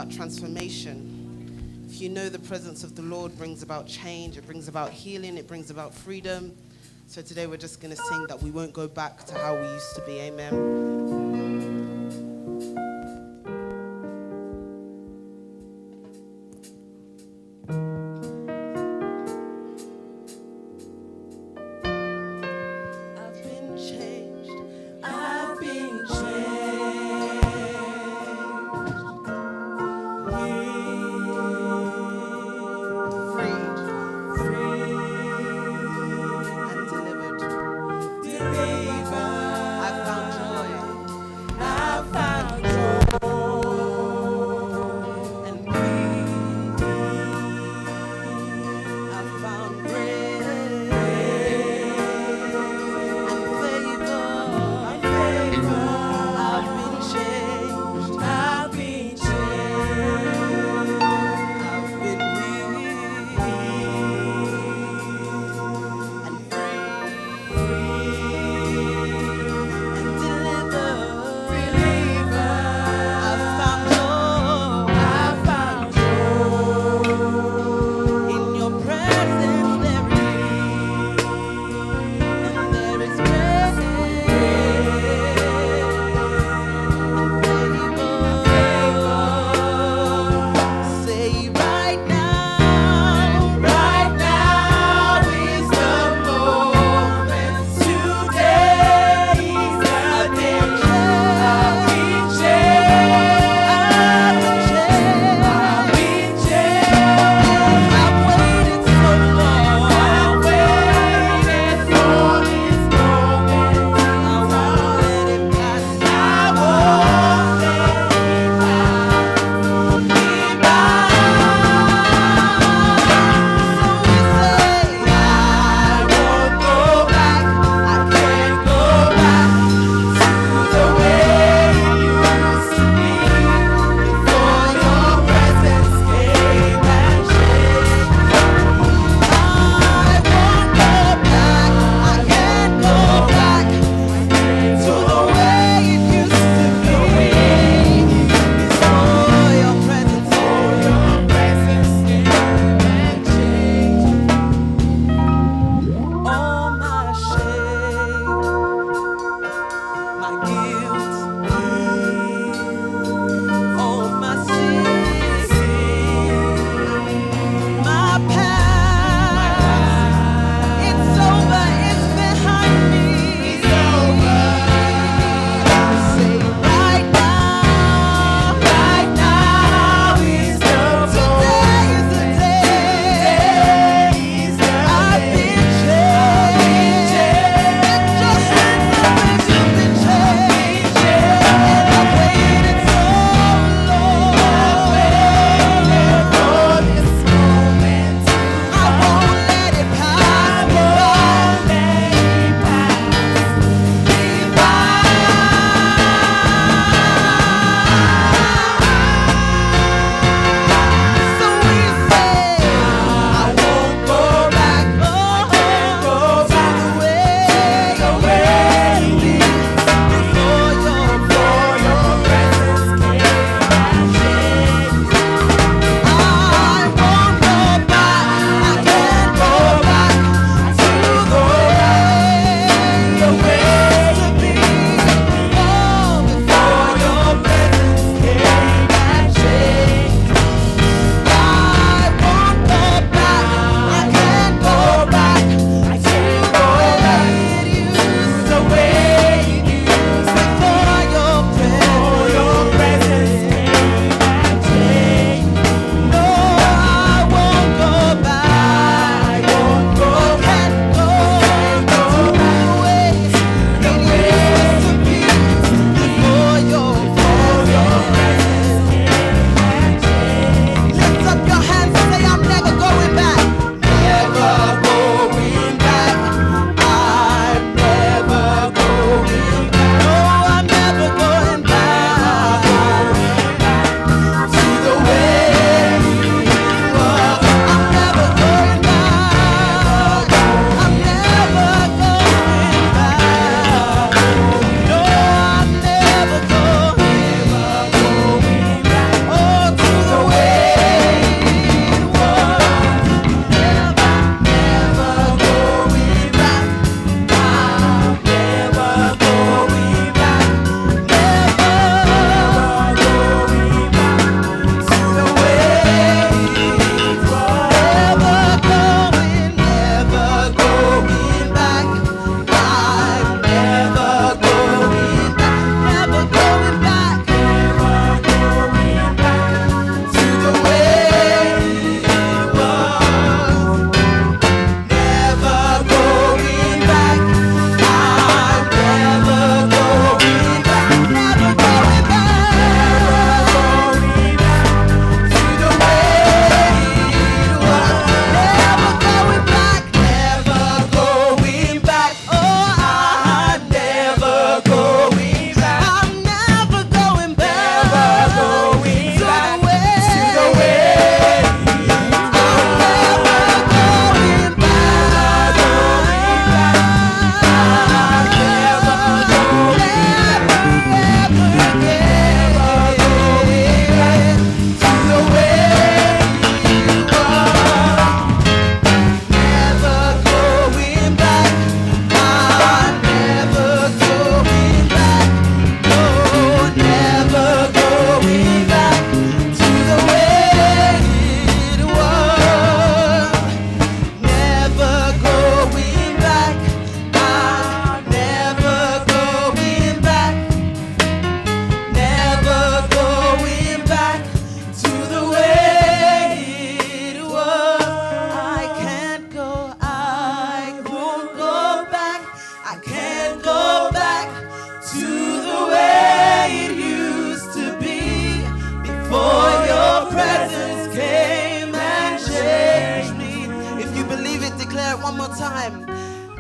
about transformation. If you know, the presence of the Lord brings about change, it brings about healing, it brings about freedom. So today we're just going to sing that we won't go back to how we used to be. Amen. I found joy.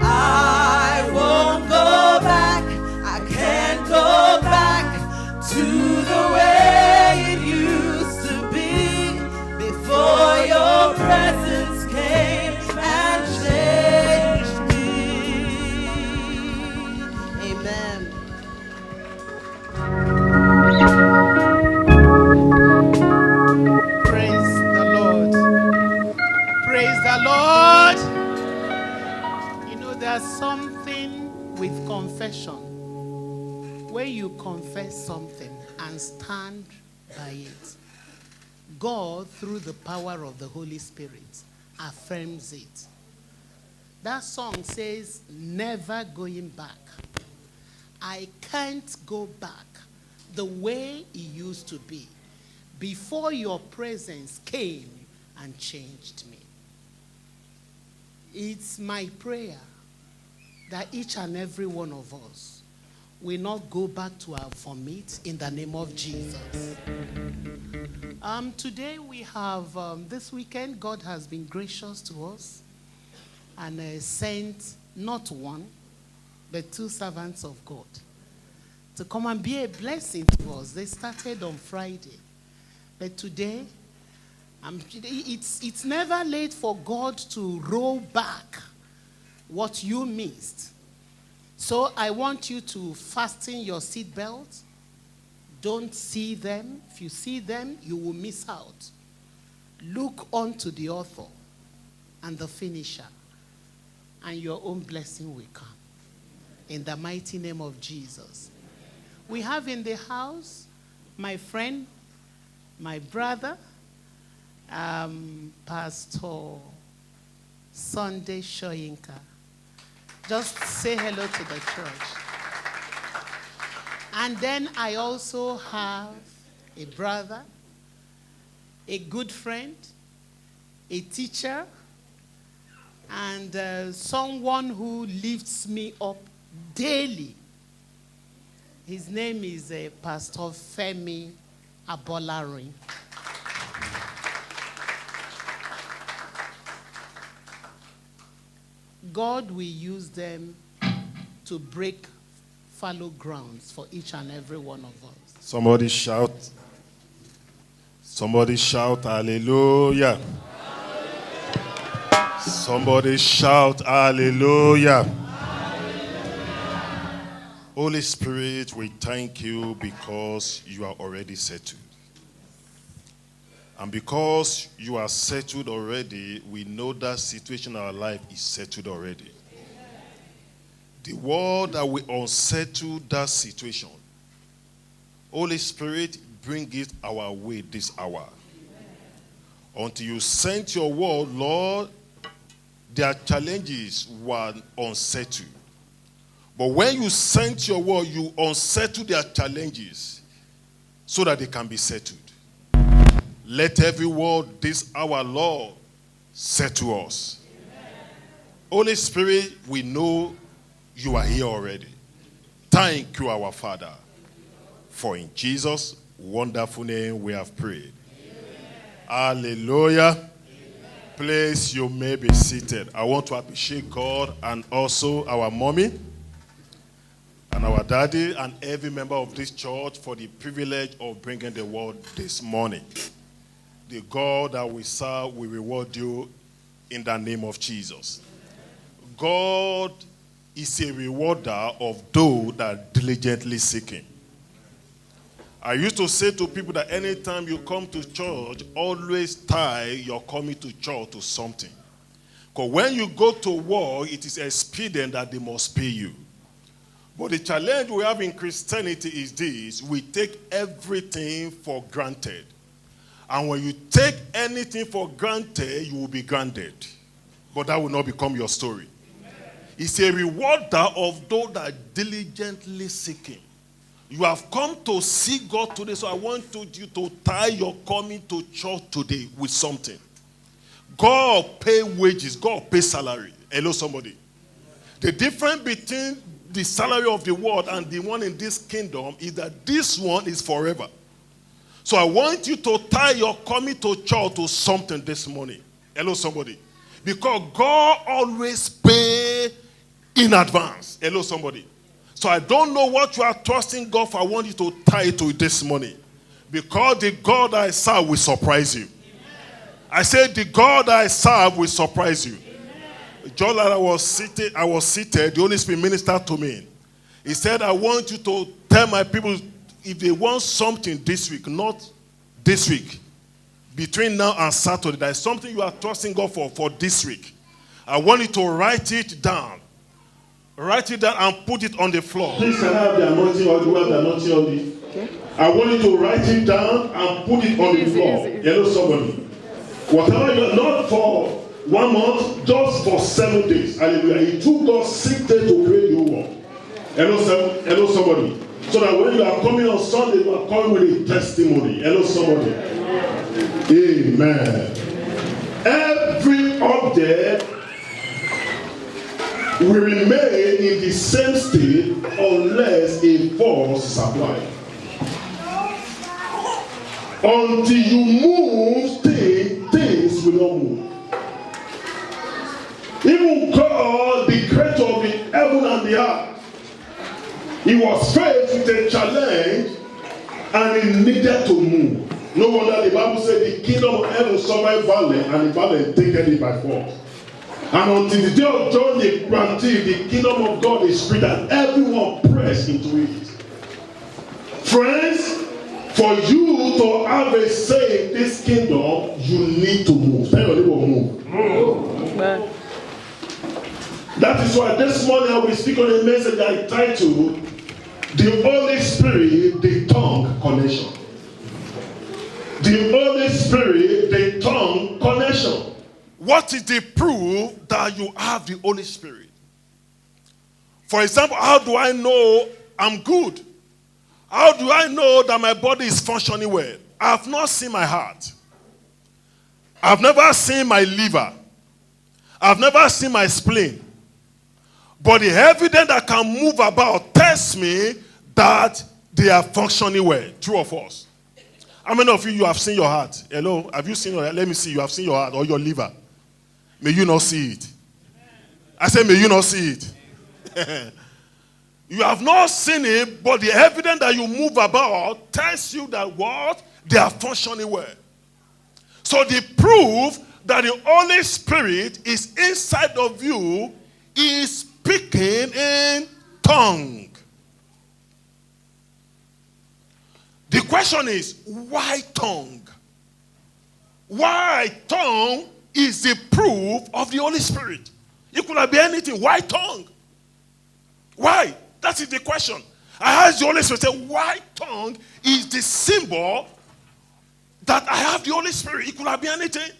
I won't go back. I can't go back to the way it used to be before your presence came and changed me. Amen. Praise the Lord. Praise the Lord. You know, there's something with confession. When you confess something and stand by it, God, through the power of the Holy Spirit, affirms it. That song says, never going back. I can't go back the way it used to be before your presence came and changed me. It's my prayer that each and every one of us will not go back to our vomit in the name of Jesus. Today we have, this weekend, God has been gracious to us and sent not one, but 2 servants of God to come and be a blessing to us. They started on Friday, but today, it's never late for God to roll back what you missed. So I want you to fasten your seatbelt. Don't see them. If you see them, you will miss out. Look unto the author and the finisher, and your own blessing will come. In the mighty name of Jesus. We have in the house my friend, my brother, Pastor Sunday Shoyinka. Just say hello to the church. And then I also have a brother, a good friend, a teacher, and someone who lifts me up daily. His name is Pastor Femi Abolarin. God will use them to break fallow grounds for each and every one of us. Somebody shout. Somebody shout hallelujah. Hallelujah. Somebody shout hallelujah. Hallelujah. Holy Spirit, we thank you because you are already settled. And because you are settled already, we know that situation in our life is settled already. Amen. The word that will unsettle that situation, Holy Spirit, bring it our way this hour. Amen. Until you sent your word, Lord, their challenges were unsettled. But when you sent your word, you unsettled their challenges so that they can be settled. Let every word this hour, Lord, settle us. Amen. Holy Spirit, we know you are here already. Thank you, our Father. For in Jesus' wonderful name we have prayed. Amen. Hallelujah. Amen. Please, you may be seated. I want to appreciate God and also our mommy and our daddy and every member of this church for the privilege of bringing the word this morning. The God that we serve will reward you in the name of Jesus. God is a rewarder of those that diligently seek him. I used to say to people that anytime you come to church, always tie your coming to church to something. Because when you go to work, it is expedient that they must pay you. But the challenge we have in Christianity is this: we take everything for granted. And when you take anything for granted, you will be granted. But that will not become your story. Amen. It's a rewarder of those that diligently seek him. You have come to see God today, so I want you to tie your coming to church today with something. God pay wages, God pay salary. Hello, somebody. The difference between the salary of the world and the one in this kingdom is that this one is forever. So I want you to tie your coming to church to something this morning. Hello, somebody. Because God always pay in advance. Hello, somebody. So I don't know what you are trusting God for. I want you to tie it to it this morning. Because the God I serve will surprise you. I said the God I serve will surprise you. Just like I was seated, the Holy Spirit ministered to me. He said, I want you to tell my people if they want something this week, not this week, between now and Saturday, there is something you are trusting God for this week. I want you to write it down. Write it down and put it on the floor. Please, can I have the anointing or do you have the anointing on the... Okay. I want you to write it down and put it on the floor. Hello, somebody. Whatever you are, not for 1 month, just for 7 days. Hallelujah. It took God 6 days to create the whole world. Hello, somebody. So that when you are coming on Sunday, you are coming with a testimony. Hello, somebody. Amen. Every object will remain in the same state unless a force is applied. Until you move things will not move. Even God, the creator of the heaven and the earth, he was faced with a challenge and he needed to move. No wonder the Bible said the kingdom of heaven suffered violence and the violence taken it by force. And until the day of judgment granted, the kingdom of God is spirit and everyone press into it. Friends, for you to have a say in this kingdom, you need to move. Tell your neighbor, move. Amen. That is why this morning I will speak on a message I titled The Holy Spirit, the Tongue Connection. The Holy Spirit, the Tongue Connection. What is the proof that you have the Holy Spirit? For example, how do I know I'm good? How do I know that my body is functioning well? I have not seen my heart. I've never seen my liver. I've never seen my spleen. But the evidence that can move about tells me that they are functioning well. True or false? How many of you have seen your heart? Hello? Have you seen your heart? Let me see. You have seen your heart or your liver. May you not see it. I say, may you not see it. You have not seen it, but the evidence that you move about tells you that what? They are functioning well. So the proof that the Holy Spirit is inside of you is speaking in tongue. The question is, why tongue? Why tongue is the proof of the Holy Spirit? It could have been anything. Why tongue? Why? That is the question. I asked the Holy Spirit, say, why tongue is the symbol that I have the Holy Spirit? It could have been anything.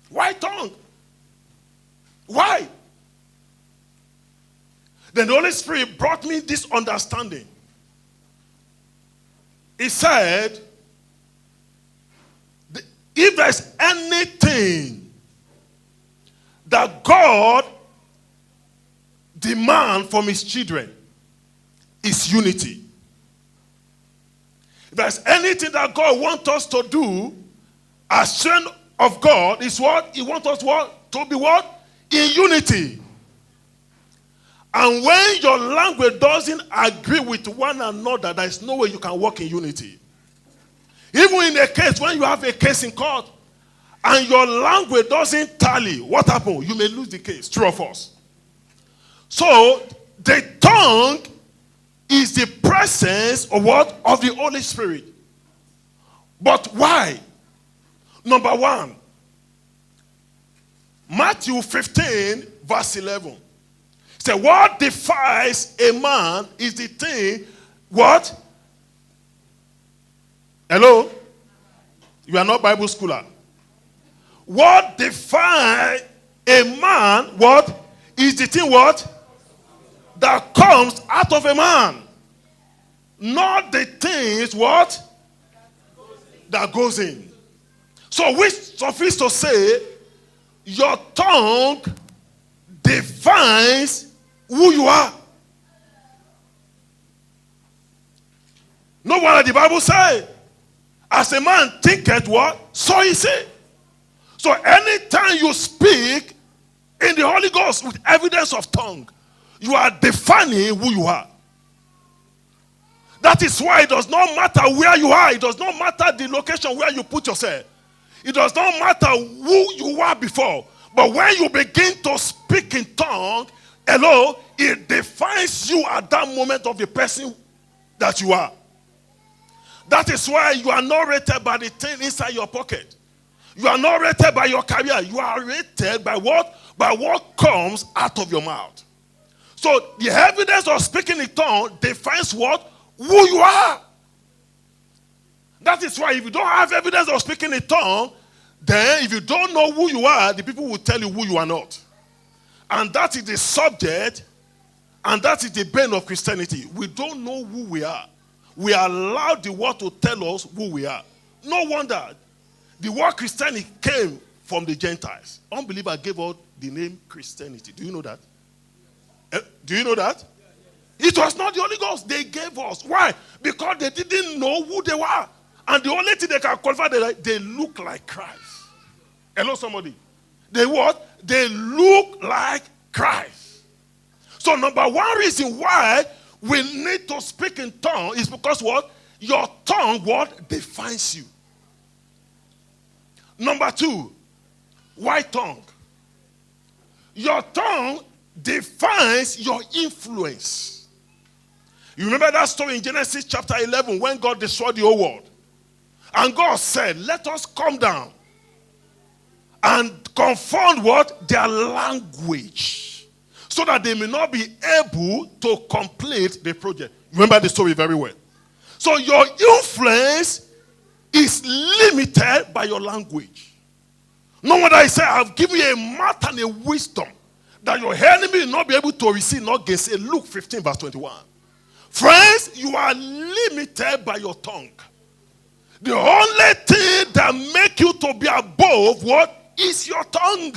Why tongue? Why? Then the Holy Spirit brought me this understanding. He said, if there's anything that God demands from his children, is unity. If there's anything that God wants us to do as children of God, is what? He wants us what? To be what? In unity. And when your language doesn't agree with one another, there is no way you can work in unity. Even in a case, when you have a case in court, and your language doesn't tally, what happens? You may lose the case. True or false? So, the tongue is the presence of what? Of the Holy Spirit. But why? Number one, Matthew 15, verse 11. So what defies a man is the thing, what? Hello? You are not Bible schooler. What defies a man, what? Is the thing, what? That comes out of a man. Not the things, what? That goes in. So which suffice to say, your tongue defines who you are. No wonder the Bible says, as a man thinketh what? So he say. So anytime you speak in the Holy Ghost with evidence of tongue, You are defining who you are. That is why it does not matter where you are. It does not matter the location where you put yourself. It does not matter who you were before. But when you begin to speak in tongue, hello, it defines you at that moment of the person that you are. That is why you are not rated by the thing inside your pocket. You are not rated by your career. You are rated by what? By what comes out of your mouth. So the evidence of speaking in tongue defines what? Who you are. That is why if you don't have evidence of speaking in tongue, then if you don't know who you are, the people will tell you who you are not. And that is the subject, and that is the bane of Christianity. We don't know who we are. We allow the word to tell us who we are. No wonder the word Christianity came from the Gentiles. Unbeliever gave out the name Christianity. Do you know that? Do you know that? It was not the Holy Ghost they gave us. Why? Because they didn't know who they were. And the only thing they can qualify, they look like Christ. Hello, somebody. They what? They look like Christ. So number one reason why we need to speak in tongue is because what? Your tongue what? Defines you. Number two, why tongue? Your tongue defines your influence. You remember that story in Genesis chapter 11 when God destroyed the whole world? And God said, let us come down and confound what? Their language. So that they may not be able to complete the project. Remember the story very well. So your influence is limited by your language. No wonder I say, I've given you a mouth and a wisdom that your enemy will not be able to receive, not gainsay. Luke 15 verse 21. Friends, you are limited by your tongue. The only thing that makes you to be above what is your tongue.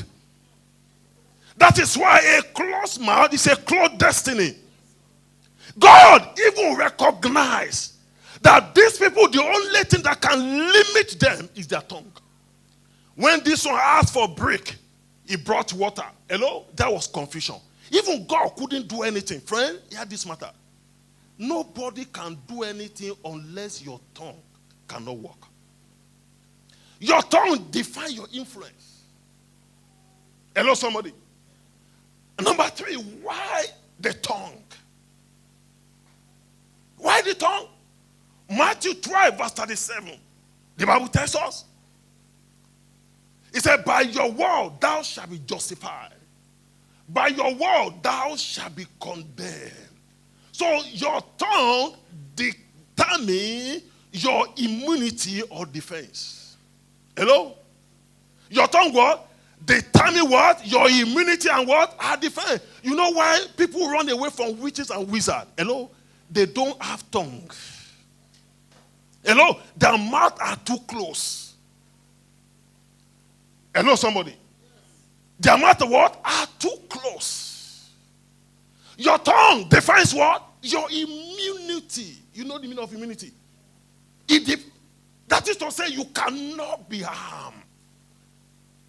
That is why a closed mouth is a closed destiny. God even recognized that these people, the only thing that can limit them is their tongue. When this one asked for brick, he brought water. Hello? That was confusion. Even God couldn't do anything. Friend, hear this matter. Nobody can do anything unless your tongue cannot work. Your tongue defines your influence. Hello, somebody. Number three, why the tongue? Why the tongue? Matthew 12, verse 37. The Bible tells us. It said, by your word thou shalt be justified. By your word thou shalt be condemned. So your tongue determines your immunity or defense. Hello? Your tongue what? Determine what? Your immunity and what? Our defense. You know why people run away from witches and wizards? Hello? They don't have tongue. Hello? Their mouth are too close. Hello, somebody? Their mouth what? Are too close. Your tongue defines what? Your immunity. You know the meaning of immunity? That is to say you cannot be harmed.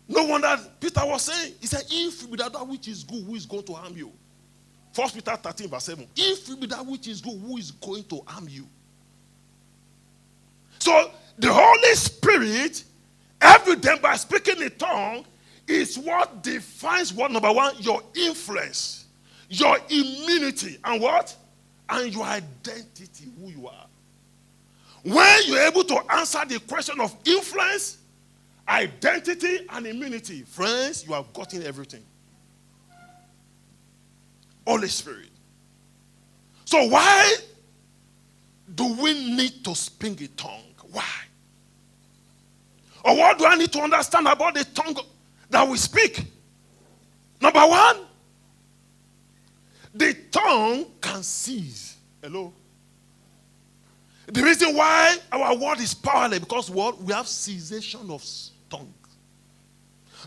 No wonder Peter was saying, he said, if you be that which is good, who is going to harm you? 1 Peter 13 verse 7. If you be that which is good, who is going to harm you? So the Holy Spirit, every day by speaking in tongue, is what defines what? Number one, your influence, your immunity, and what? And your identity, who you are. When you're able to answer the question of influence, identity, and immunity, friends, you have gotten everything. Holy Spirit. So why do we need to speak in tongue? Why? Or what do I need to understand about the tongue that we speak? Number one, the tongue can seize. Hello? The reason why our word is powerless because what? We have cessation of tongue.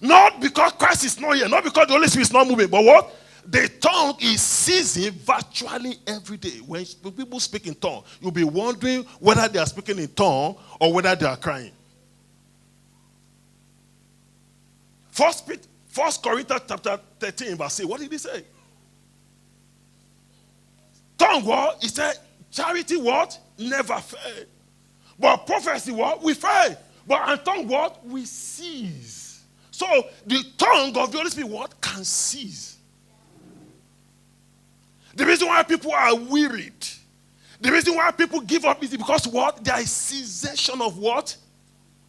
Not because Christ is not here, not because the Holy Spirit is not moving, but what? The tongue is seizing virtually every day. When people speak in tongue, you'll be wondering whether they are speaking in tongue or whether they are crying. 1 Corinthians chapter 13 verse 8. What did he say? tongue, what? He said, charity, what? Never fail. But prophecy, what? We fail. But and tongue, what? We cease. So the tongue of the Holy Spirit, what? Can cease. The reason why people are wearied, the reason why people give up is because what? There is cessation of what?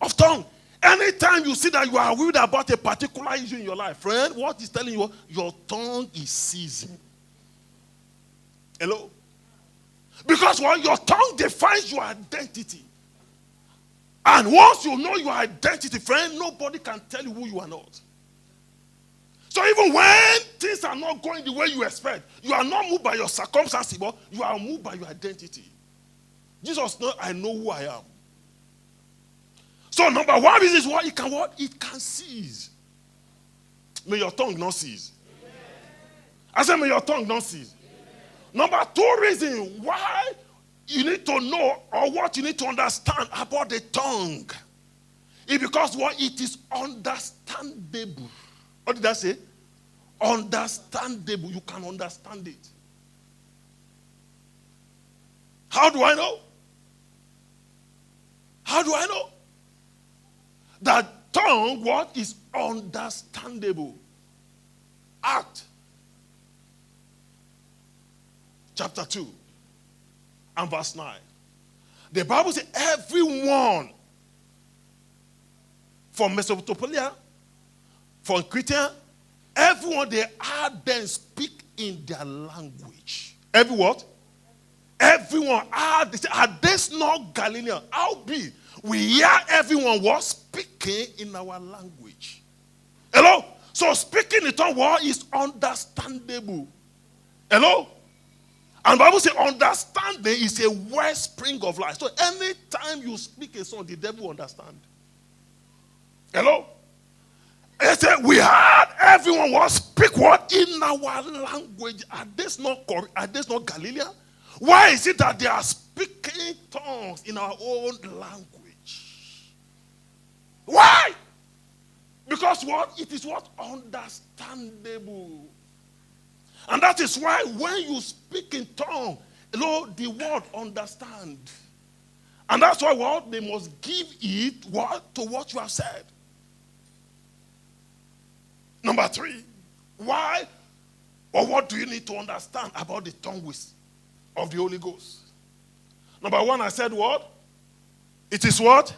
Of tongue. Anytime you see that you are worried about a particular issue in your life, friend, what is telling you? Your tongue is ceasing. Hello? Because what? Your tongue defines your identity. And once you know your identity, friend, nobody can tell you who you are not. So even when things are not going the way you expect, you are not moved by your circumstances, but you are moved by your identity. Jesus knows, I know who I am. So number one reason is what? It can cease. May your tongue not cease. Amen. I said, may your tongue not cease. Amen. Number two reason why you need to know or what you need to understand about the tongue is because what? It is understandable. What did I say? Understandable. You can understand it. How do I know? How do I know? That tongue, what? Is understandable. Act. Chapter 2 and verse 9. The Bible says everyone from Mesopotamia, from Crete, everyone they had then speak in their language. Every what? Everyone had this not Galilean? How be? We hear everyone was speaking in our language. Hello? So speaking in tongue what is understandable. Hello? And the Bible says understanding is a wellspring of life. So anytime you speak a song, the devil will understand. Hello? They said we had everyone was speak what in our language. Are this not Galilean? Why is it that they are speaking tongues in our own language? Why? Because what? It is what? Understandable. And that is why when you speak in tongue, the word understand. And that's why what? They must give it what? To what you have said. Number 3. Why or what do you need to understand about the tongue of the Holy Ghost? Number 1, I said what? It is what?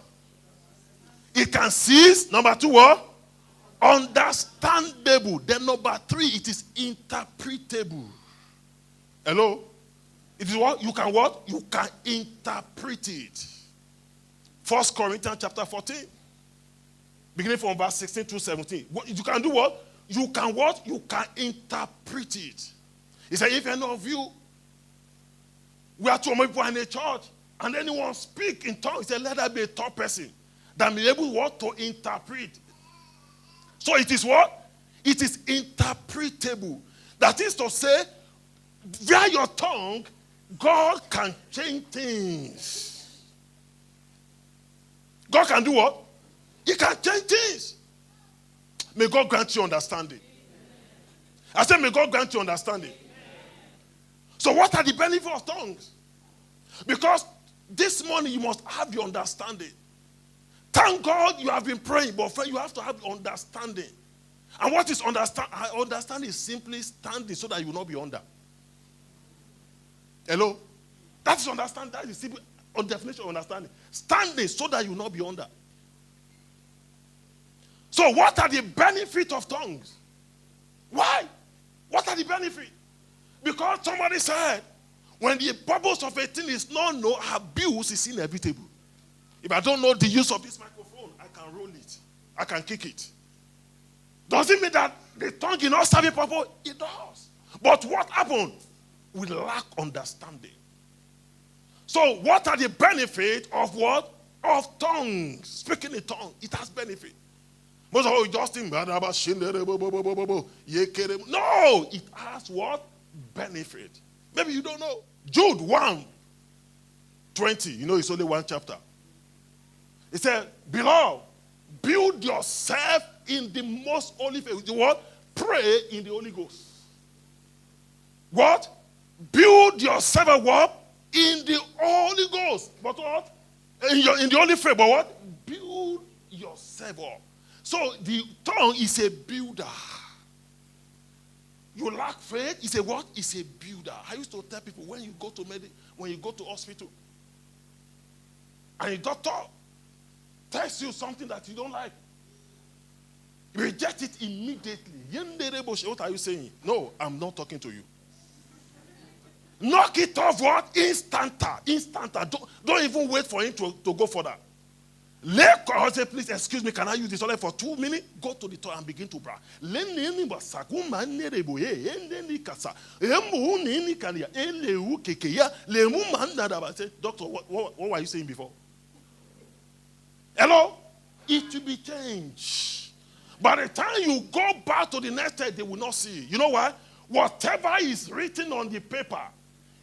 It can cease. Number 2, what? Understandable. Then number 3, it is interpretable. Hello? It is what? You can what? You can interpret it. 1 Corinthians chapter 14. Beginning from verse 16 to 17. You can do what? You can what? You can interpret it. He said, if any of you, we are 2 people in a church, and anyone speak in tongues, he said, let that be a third person that be able what? To interpret. So it is what? It is interpretable. That is to say, via your tongue, God can change things. God can do what? He can change things. May God grant you understanding. I said, may God grant you understanding. So what are the benefits of tongues? Because this morning you must have your understanding. Thank God you have been praying, but friend, you have to have understanding. And what is understand? Understanding is simply standing so that you will not be under. Hello? That is understanding. That is simple definition of understanding. Standing so that you will not be under. So what are the benefits of tongues? Why? What are the benefits? Because somebody said, when the purpose of a thing is not known, abuse is inevitable. If I don't know the use of this microphone, I can roll it. I can kick it. Does it mean that the tongue is not serving purpose? It does. But what happened? We lack understanding. So what are the benefits of what? Of tongues. Speaking in tongue, it has benefit. Most of all, just think, no, it has what? Benefit. Maybe you don't know. Jude 1:20. You know, it's only one chapter. It said, beloved, build yourself in the most holy faith. What? Pray in the Holy Ghost. What? build yourself up in the Holy Ghost. But what? In the Holy Faith. But what? Build yourself up. So the tongue is a builder. You lack faith, it's a what? It's a builder. I used to tell people when you go to hospital, and the doctor tells you something that you don't like, reject it immediately. What are you saying? No, I'm not talking to you. Knock it off what? Instanta. Don't even wait for him to go further. I say, please excuse me, can I use the toilet for 2 minutes? Go to the toilet and begin to pray. Doctor, what were you saying before? Hello? It will be changed. By the time you go back to the next day, they will not see. You know why? Whatever is written on the paper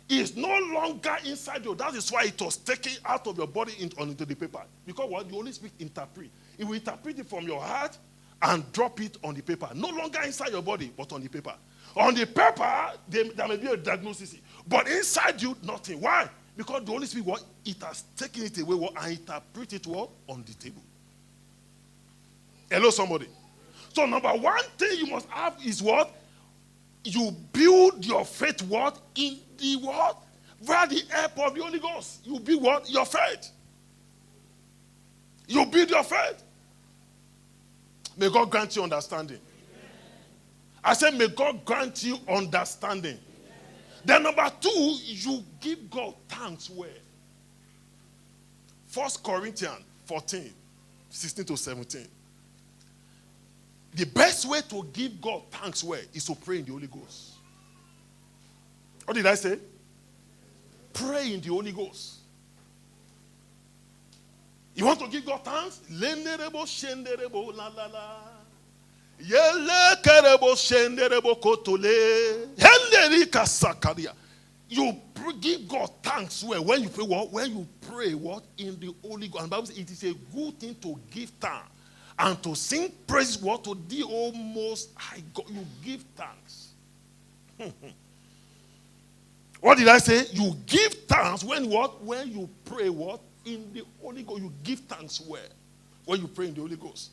is no longer inside you. That is why it was taken out of your body into the paper. Because what? The Holy Spirit interpret. It will interpret it from your heart and drop it on the paper. No longer inside your body, but on the paper. On the paper, there may be a diagnosis. But inside you, nothing. Why? Because the Holy Spirit, what? It has taken it away what? And interpret it what? On the table. Hello, somebody. So number one thing you must have is what? You build your faith what? In the what? Via the help of the Holy Ghost. You build what? Your faith. You build your faith. May God grant you understanding. Amen. I said, may God grant you understanding. Amen. Then number two, you give God thanks where? 1 Corinthians 14, 16 to 17. The best way to give God thanks where is to pray in the Holy Ghost. What did I say? Pray in the Holy Ghost. You want to give God thanks? You give God thanks where? When you pray what? When you pray what? In the Holy Ghost. And the Bible says it is a good thing to give thanks. And to sing praise what? To the Most High God. You give thanks. What did I say? You give thanks when what? When you pray what? In the Holy Ghost. You give thanks where? When you pray in the Holy Ghost.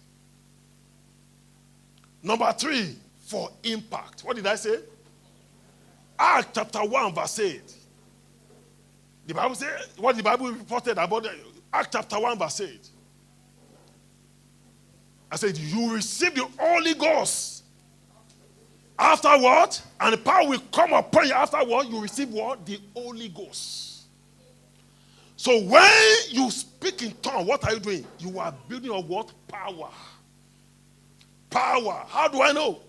Number 3, for impact. What did I say? Acts chapter 1 verse 8. The Bible said, what the Bible reported about Acts chapter 1 verse 8. I said, you receive the Holy Ghost. After what? And the power will come upon you. After what? You receive what? The Holy Ghost. So when you speak in tongues, what are you doing? You are building up what? Power. Power. How do I know?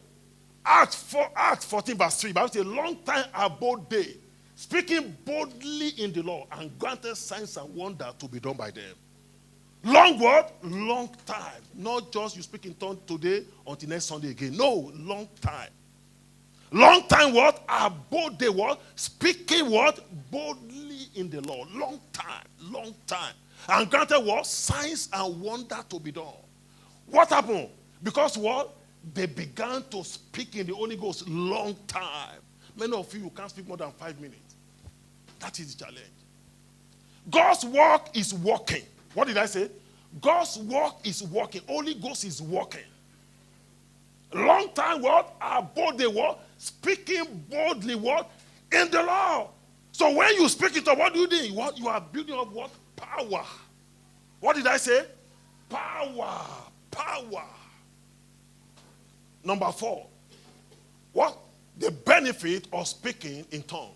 Acts 14 verse 3. Bible says, a long time abode they, speaking boldly in the law, and granted signs and wonders to be done by them. Long what? Long time. Not just you speak in tongues today until next Sunday again. No, long time. Long time what? Abode they what? Speaking what? Boldly in the law. Long time. Long time. And granted what? Signs and wonders to be done. What happened? Because what? They began to speak in the Holy Ghost long time. Many of you can't speak more than 5 minutes. That is the challenge. God's work is working. What did I say? God's work is working. Holy Ghost is working. Long time what? Abode the what? Speaking boldly what? In the law. So when you speak it up, what do you do? What? You are building up what? Power. What did I say? Power. Power. Number 4. What? The benefit of speaking in tongue.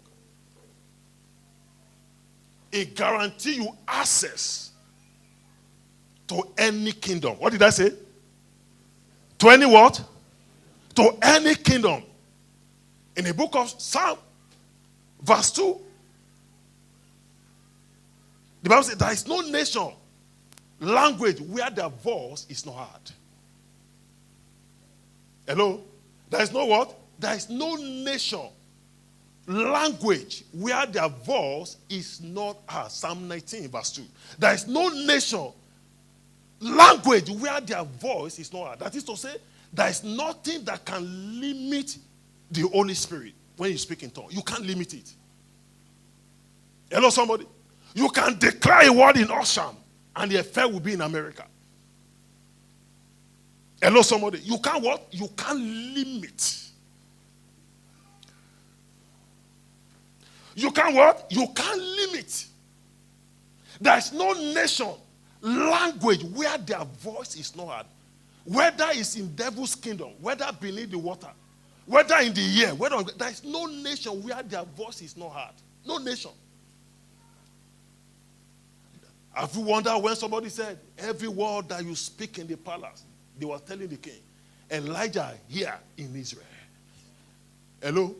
It guarantees you access to any kingdom. What did I say? To any what? To any kingdom. In the book of Psalm, verse 2, the Bible says there is no nation, language where their voice is not heard. Hello? There is no what? There is no nation, language where their voice is not heard. Psalm 19 verse 2. There is no nation, language where their voice is not heard. That is to say, there is nothing that can limit the Holy Spirit when you speak in tongues. You can't limit it. Hello, somebody. You can declare a word in Osham, and the effect will be in America. Hello, somebody. You can't what? You can't limit. You can't what? You can't limit. There is no nation, language where their voice is not heard. Whether it's in devil's kingdom, whether beneath the water, whether in the air, there is no nation where their voice is not heard. No nation. Have you wondered when somebody said, every word that you speak in the palace, they were telling the king, Elijah here in Israel. Hello?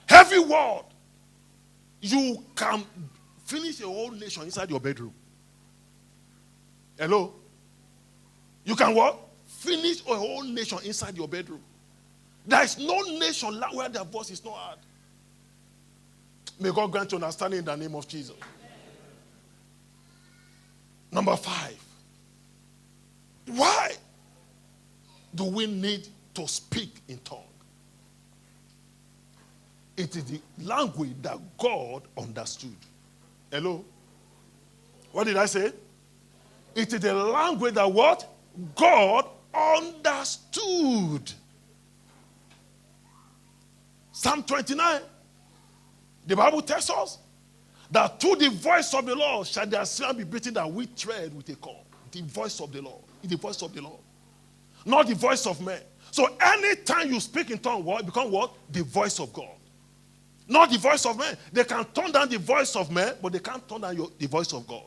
Every word, you can finish a whole nation inside your bedroom. Hello? You can what? Finish a whole nation inside your bedroom. There is no nation where their voice is not heard. May God grant you understanding in the name of Jesus. Number 5. Why do we need to speak in tongue? It is the language that God understood. Hello? What did I say? It is the language that what? God understood. Psalm 29. The Bible tells us that to the voice of the Lord shall their sound be beaten that we tread with a cord. The voice of the Lord. The voice of the Lord. Not the voice of man. So anytime you speak in tongue, what? It becomes what? The voice of God. Not the voice of man. They can turn down the voice of man, but they can't turn down the voice of God.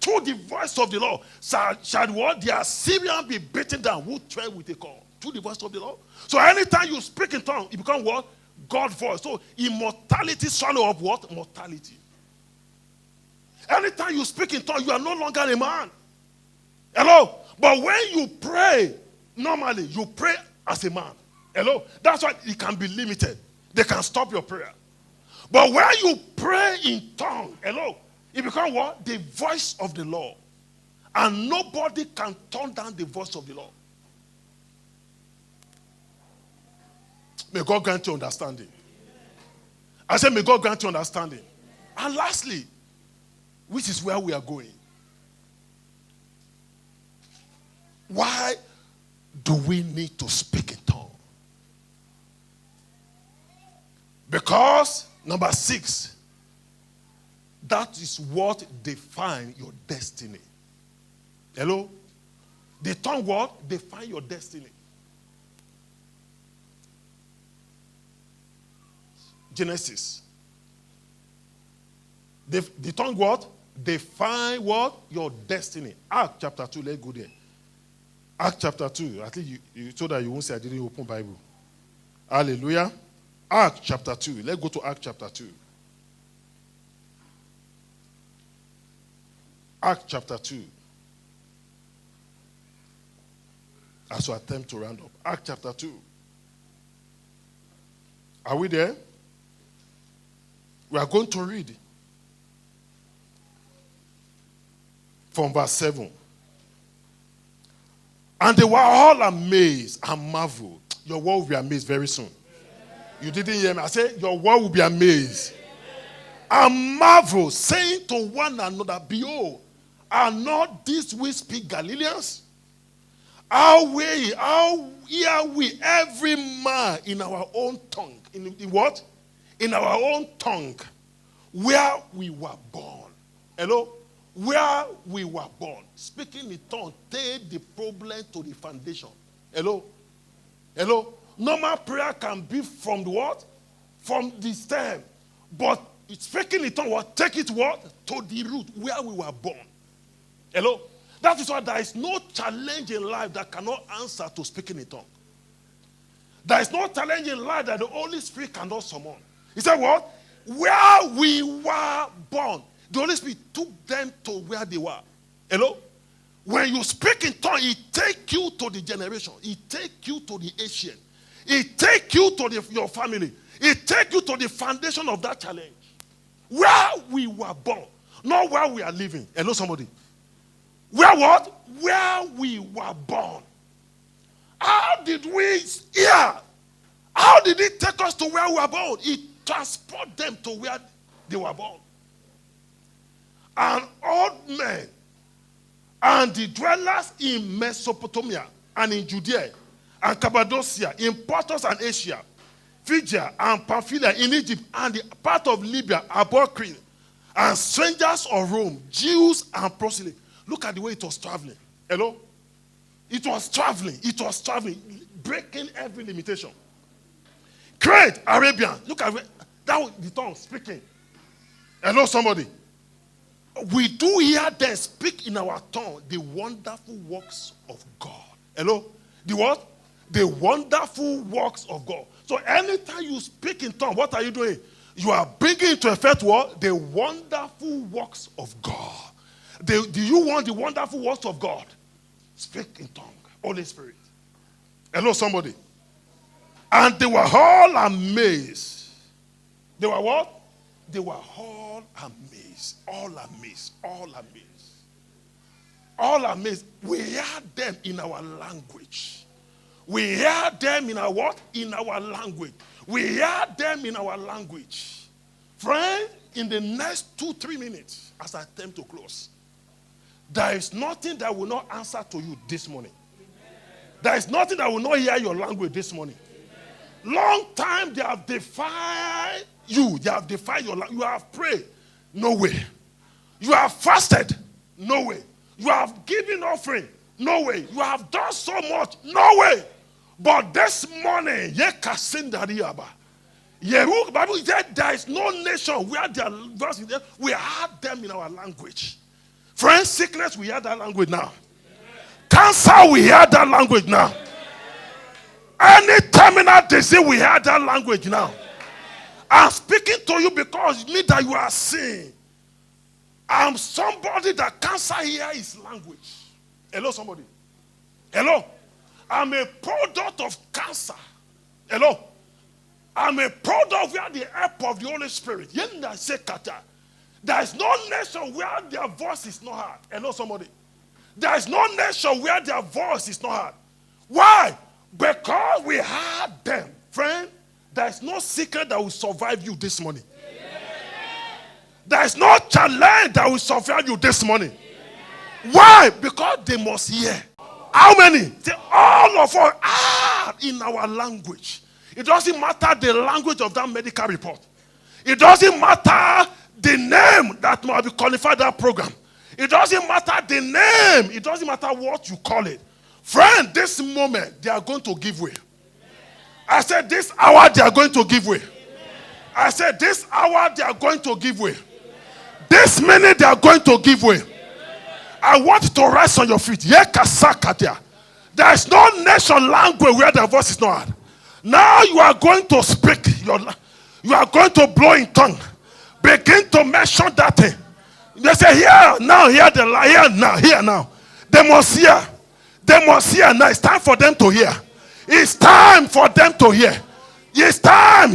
To the voice of the Lord shall what? The Assyrian be beaten down who tread with a cord. To the voice of the Lord. So anytime you speak in tongue, it becomes what? God's voice. So immortality swallow up what? Mortality. Anytime you speak in tongue, you are no longer a man. Hello? But when you pray, normally you pray as a man. Hello? That's why it can be limited. They can stop your prayer. But when you pray in tongue, hello, it becomes what? The voice of the Lord. And nobody can turn down the voice of the Lord. May God grant you understanding. I said, may God grant you understanding. And lastly, which is where we are going. Why do we need to speak in tongue? Because, number 6, that is what defines your destiny. Hello? The tongue what? Define your destiny. Genesis. The tongue what? Define what? Your destiny. Acts chapter 2. Let's go there. Acts chapter 2. I think you told that you won't say I didn't open Bible. Hallelujah. Acts chapter 2. Let's go to Acts chapter 2. Acts chapter 2. As we attempt to round up. Acts chapter 2. Are we there? We are going to read from verse 7. And they were all amazed and marveled. Your world will be amazed very soon. You didn't hear me. I said, your world will be amazed. And marvel, saying to one another, behold, are not these we speak Galileans? How hear we every man in our own tongue? In what? In our own tongue, where we were born. Hello? Where we were born. Speaking in tongue, take the problem to the foundation. Hello? Hello? Normal prayer can be from the what? From the stem. But speaking in tongue, what? Take it what? To the root, where we were born. Hello? That is why there is no challenge in life that cannot answer to speaking in tongue. There is no challenge in life that the Holy Spirit cannot summon. He said what? Where we were born. The Holy Spirit took them to where they were. Hello? When you speak in tongue, it takes you to the generation. It takes you to the Asian. It takes you to your family. It takes you to the foundation of that challenge. Where we were born. Not where we are living. Hello, somebody. Where what? Where we were born. How did we hear? How did it take us to where we were born? It transported them to where they were born. and old men, and the dwellers in Mesopotamia and in Judea and Cappadocia, in Pontus and Asia, Phrygia and Pamphylia, in Egypt, and the part of Libya, above Crete, and strangers of Rome, Jews and proselytes. Look at the way it was traveling. Hello? It was traveling, breaking every limitation. Crete, Arabian. Look at that was the tongue speaking. Hello, somebody. We do hear them speak in our tongue the wonderful works of God. Hello? The what? The wonderful works of God. So anytime you speak in tongue, what are you doing? You are bringing into effect what? The wonderful works of God. Do you want the wonderful works of God? Speak in tongue. Holy Spirit. Hello, somebody. And they were all amazed. They were what? They were all amazed. All amazed. All amazed. All amazed. We heard them in our language. We heard them in our what? In our language. We heard them in our language. Friend, in the next 2-3 minutes, as I attempt to close, there is nothing that will not answer to you this morning. There is nothing that will not hear your language this morning. Long time they have defied you. They have defied your language. You have prayed. No way. You have fasted. No way. You have given offering. No way. You have done so much. No way. But this morning, the Bible said there is no nation where they are. We had them in our language. Friends, sickness, we hear that language now. Cancer, we hear that language now. Any terminal disease, we hear that language now. I'm speaking to you because you mean that you are seeing. I'm somebody that cancer hear his language. Hello, somebody. Hello. I'm a product of cancer. Hello. I'm a product where the help of the Holy Spirit. There is no nation where their voice is not heard. Hello, somebody. There is no nation where their voice is not heard. Why? Because we heard them. Friend, there is no secret that will survive you this morning. There is no challenge that will survive you this morning. Why? Because they must hear. How many? All of us are in our language. It doesn't matter the language of that medical report. It doesn't matter the name that might be qualified that program. It doesn't matter the name. It doesn't matter what you call it. Friend, this moment, they are going to give way. I said this hour, they are going to give way. I said this hour, they are going to give way. This minute, they are going to give way. I want you to rise on your feet. There is no nation language where their voice is not heard. Now you are going to speak. You are going to blow in tongue. Begin to mention that thing. They say, here now, here now. They must hear. They must hear now. It's time for them to hear. It's time for them to hear. It's time.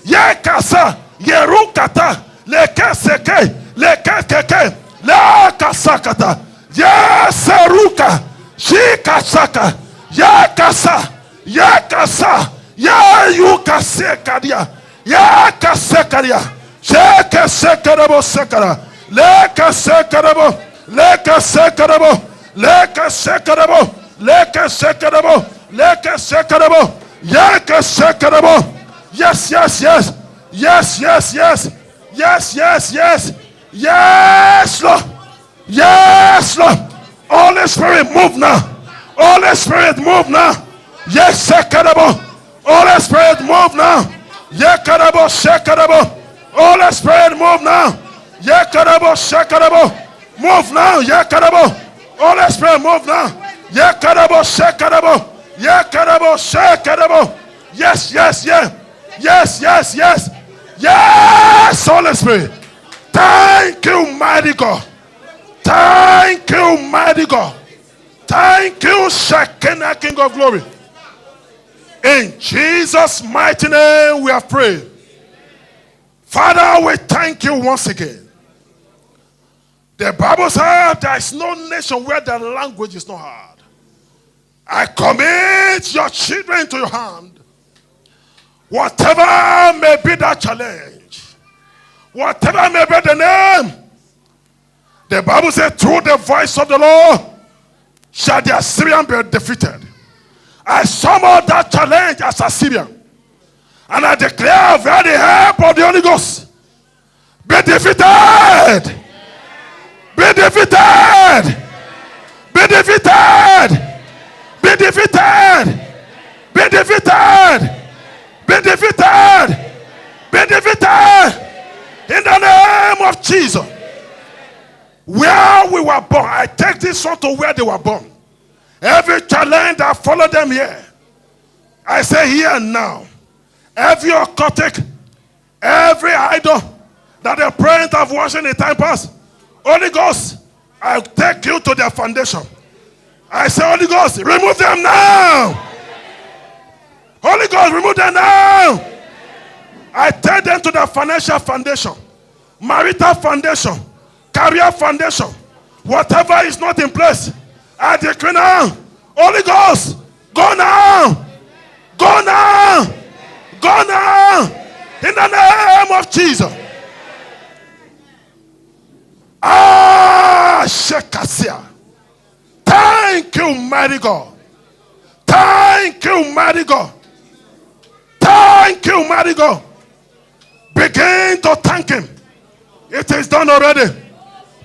Yekasa, yerukata, lekeseke, lekekeke, lekasakata, yeseruka, shikasaka, yekasa, yekasa, yeyukasekadia, yekasekadia, shekesekerebo sekara, lekesekerebo, lekesekerebo, lekesekerebo, lekesekerebo, lekesekerebo, yekesekerebo. Yes, yes, yes. Yes, yes, yes. Yes, yes, yes. Yes, Lord. Yes, Lord. Holy Spirit, move now. Holy Spirit, move now. Yes, Shekarabo. Holy Spirit, move now. Yekarabo, Shekarabo. Holy Spirit, move now. Yekarabo, Shekarabo. Move now. Yekarabo. Holy Spirit, move now. Yekarabo, Shekarabo. Yekarabo, Shekarabo. Yes, yes, yes. Yes, yes, yes. Yes, Holy Spirit. Thank you, mighty God. Thank you, mighty God. Thank you, Shekinah, King of glory. In Jesus' mighty name we have prayed. Father, we thank you once again. The Bible says there is no nation where the language is not heard. I commit your children into your hand. Whatever may be that challenge, whatever may be the name, the Bible says, through the voice of the Lord shall the Assyrian be defeated. I summon that challenge as Assyrian. And I declare via the help of the Holy Ghost, be defeated. Be defeated. Be defeated. Be defeated. Be defeated. Be defeated. Be defeated. In the name of Jesus. Where we were born, I take this one to where they were born. Every challenge that followed them here, I say here and now. Every occultic, every idol that the parents have worshipped in the time past, Holy Ghost, I take you to their foundation. I say, Holy Ghost, remove them now. Holy Ghost, remove them now. I take them to the financial foundation, marital foundation, career foundation. Whatever is not in place, I decree now, Holy Ghost, go now. Go now. Go now. In the name of Jesus. Shekasia. Thank you, mighty God. Thank you, mighty God. Thank you, mighty God. Begin to thank him. It is done already.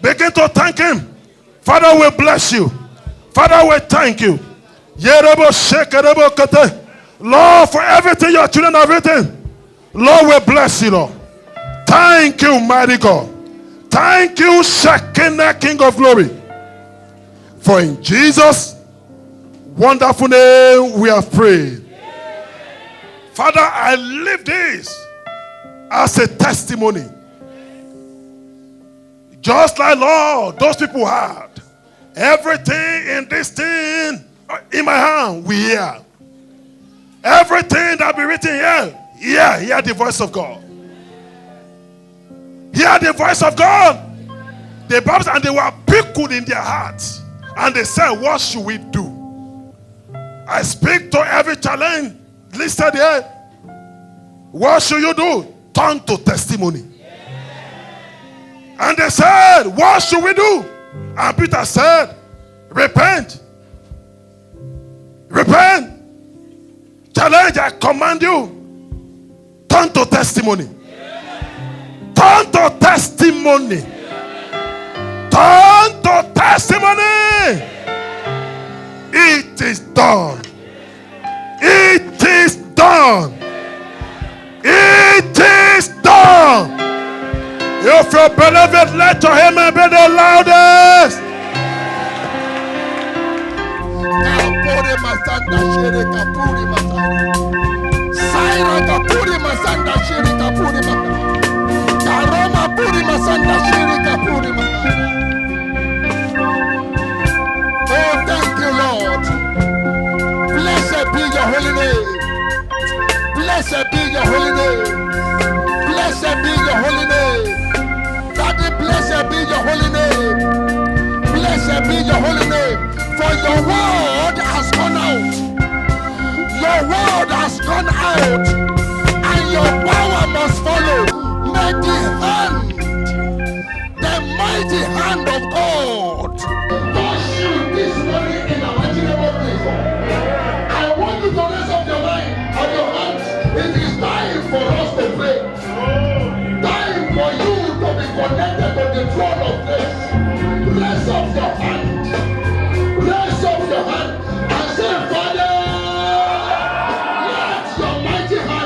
Begin to thank him. Father, we bless you. Father, we thank you. Lord, for everything your children have written. Lord, we bless you, Lord. Thank you, mighty God. Thank you, Shekinah, King of glory. For in Jesus' wonderful name we have prayed. Father, I live this as a testimony. Just like, Lord, those people had. Everything in this thing in my hand, we hear. Everything that be written here, hear the voice of God. Hear the voice of God. The Bible says, and they were pickled in their hearts. And they said, what should we do? I speak to every challenge listed here. What should you do? Turn to testimony. And they said, what should we do? And Peter said, repent. Repent. Challenge, I command you. Turn to testimony. Turn to testimony. Turn to testimony. It is done. It is done. It is done. If you believe it, let your amen be the loudest. Kapuri masanda shiri kapuri masanda. Saira kapuri masanda shiri kapuri masanda. Karoma puri masanda shiri kapuri masanda. Oh, thank you, Lord. Blessed be your holy name. Blessed be your holy name. Blessed be your holy name. Daddy, blessed be your holy name. Blessed be your holy name. For your word has gone out. Your word has gone out. And your power must follow. May the mighty hand of God touch you this morning in a imaginable place. I want you to raise up your mind and your hands. It is time for us to pray. Time for you to be connected to the throne of grace. Raise up your hand. Raise up your hand and say, Father, let your mighty hand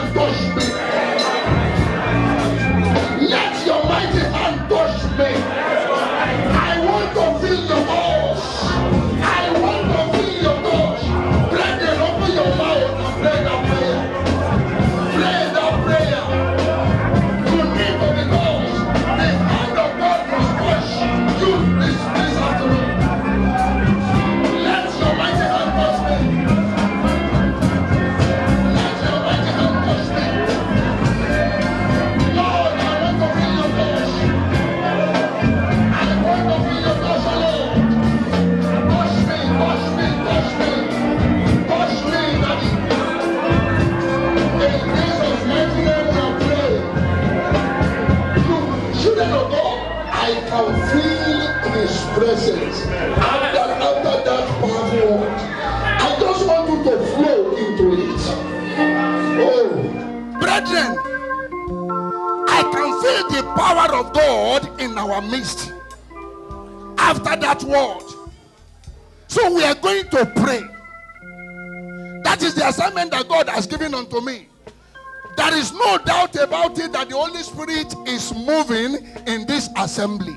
Brethren, I can feel the power of God in our midst after that word. So we are going to pray. That is the assignment that God has given unto me. There is no doubt about it that the Holy Spirit is moving in this assembly.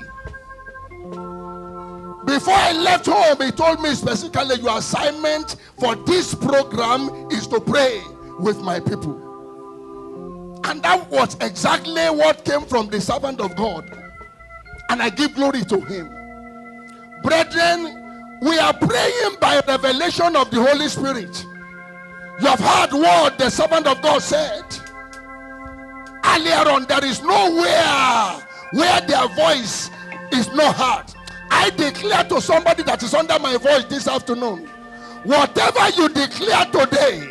Before I left home, he told me specifically, your assignment for this program is to pray with my people. And that was exactly what came from the servant of God. And I give glory to him. Brethren, we are praying by revelation of the Holy Spirit. You have heard what the servant of God said. Earlier on, there is nowhere where their voice is not heard. I declare to somebody that is under my voice this afternoon, whatever you declare today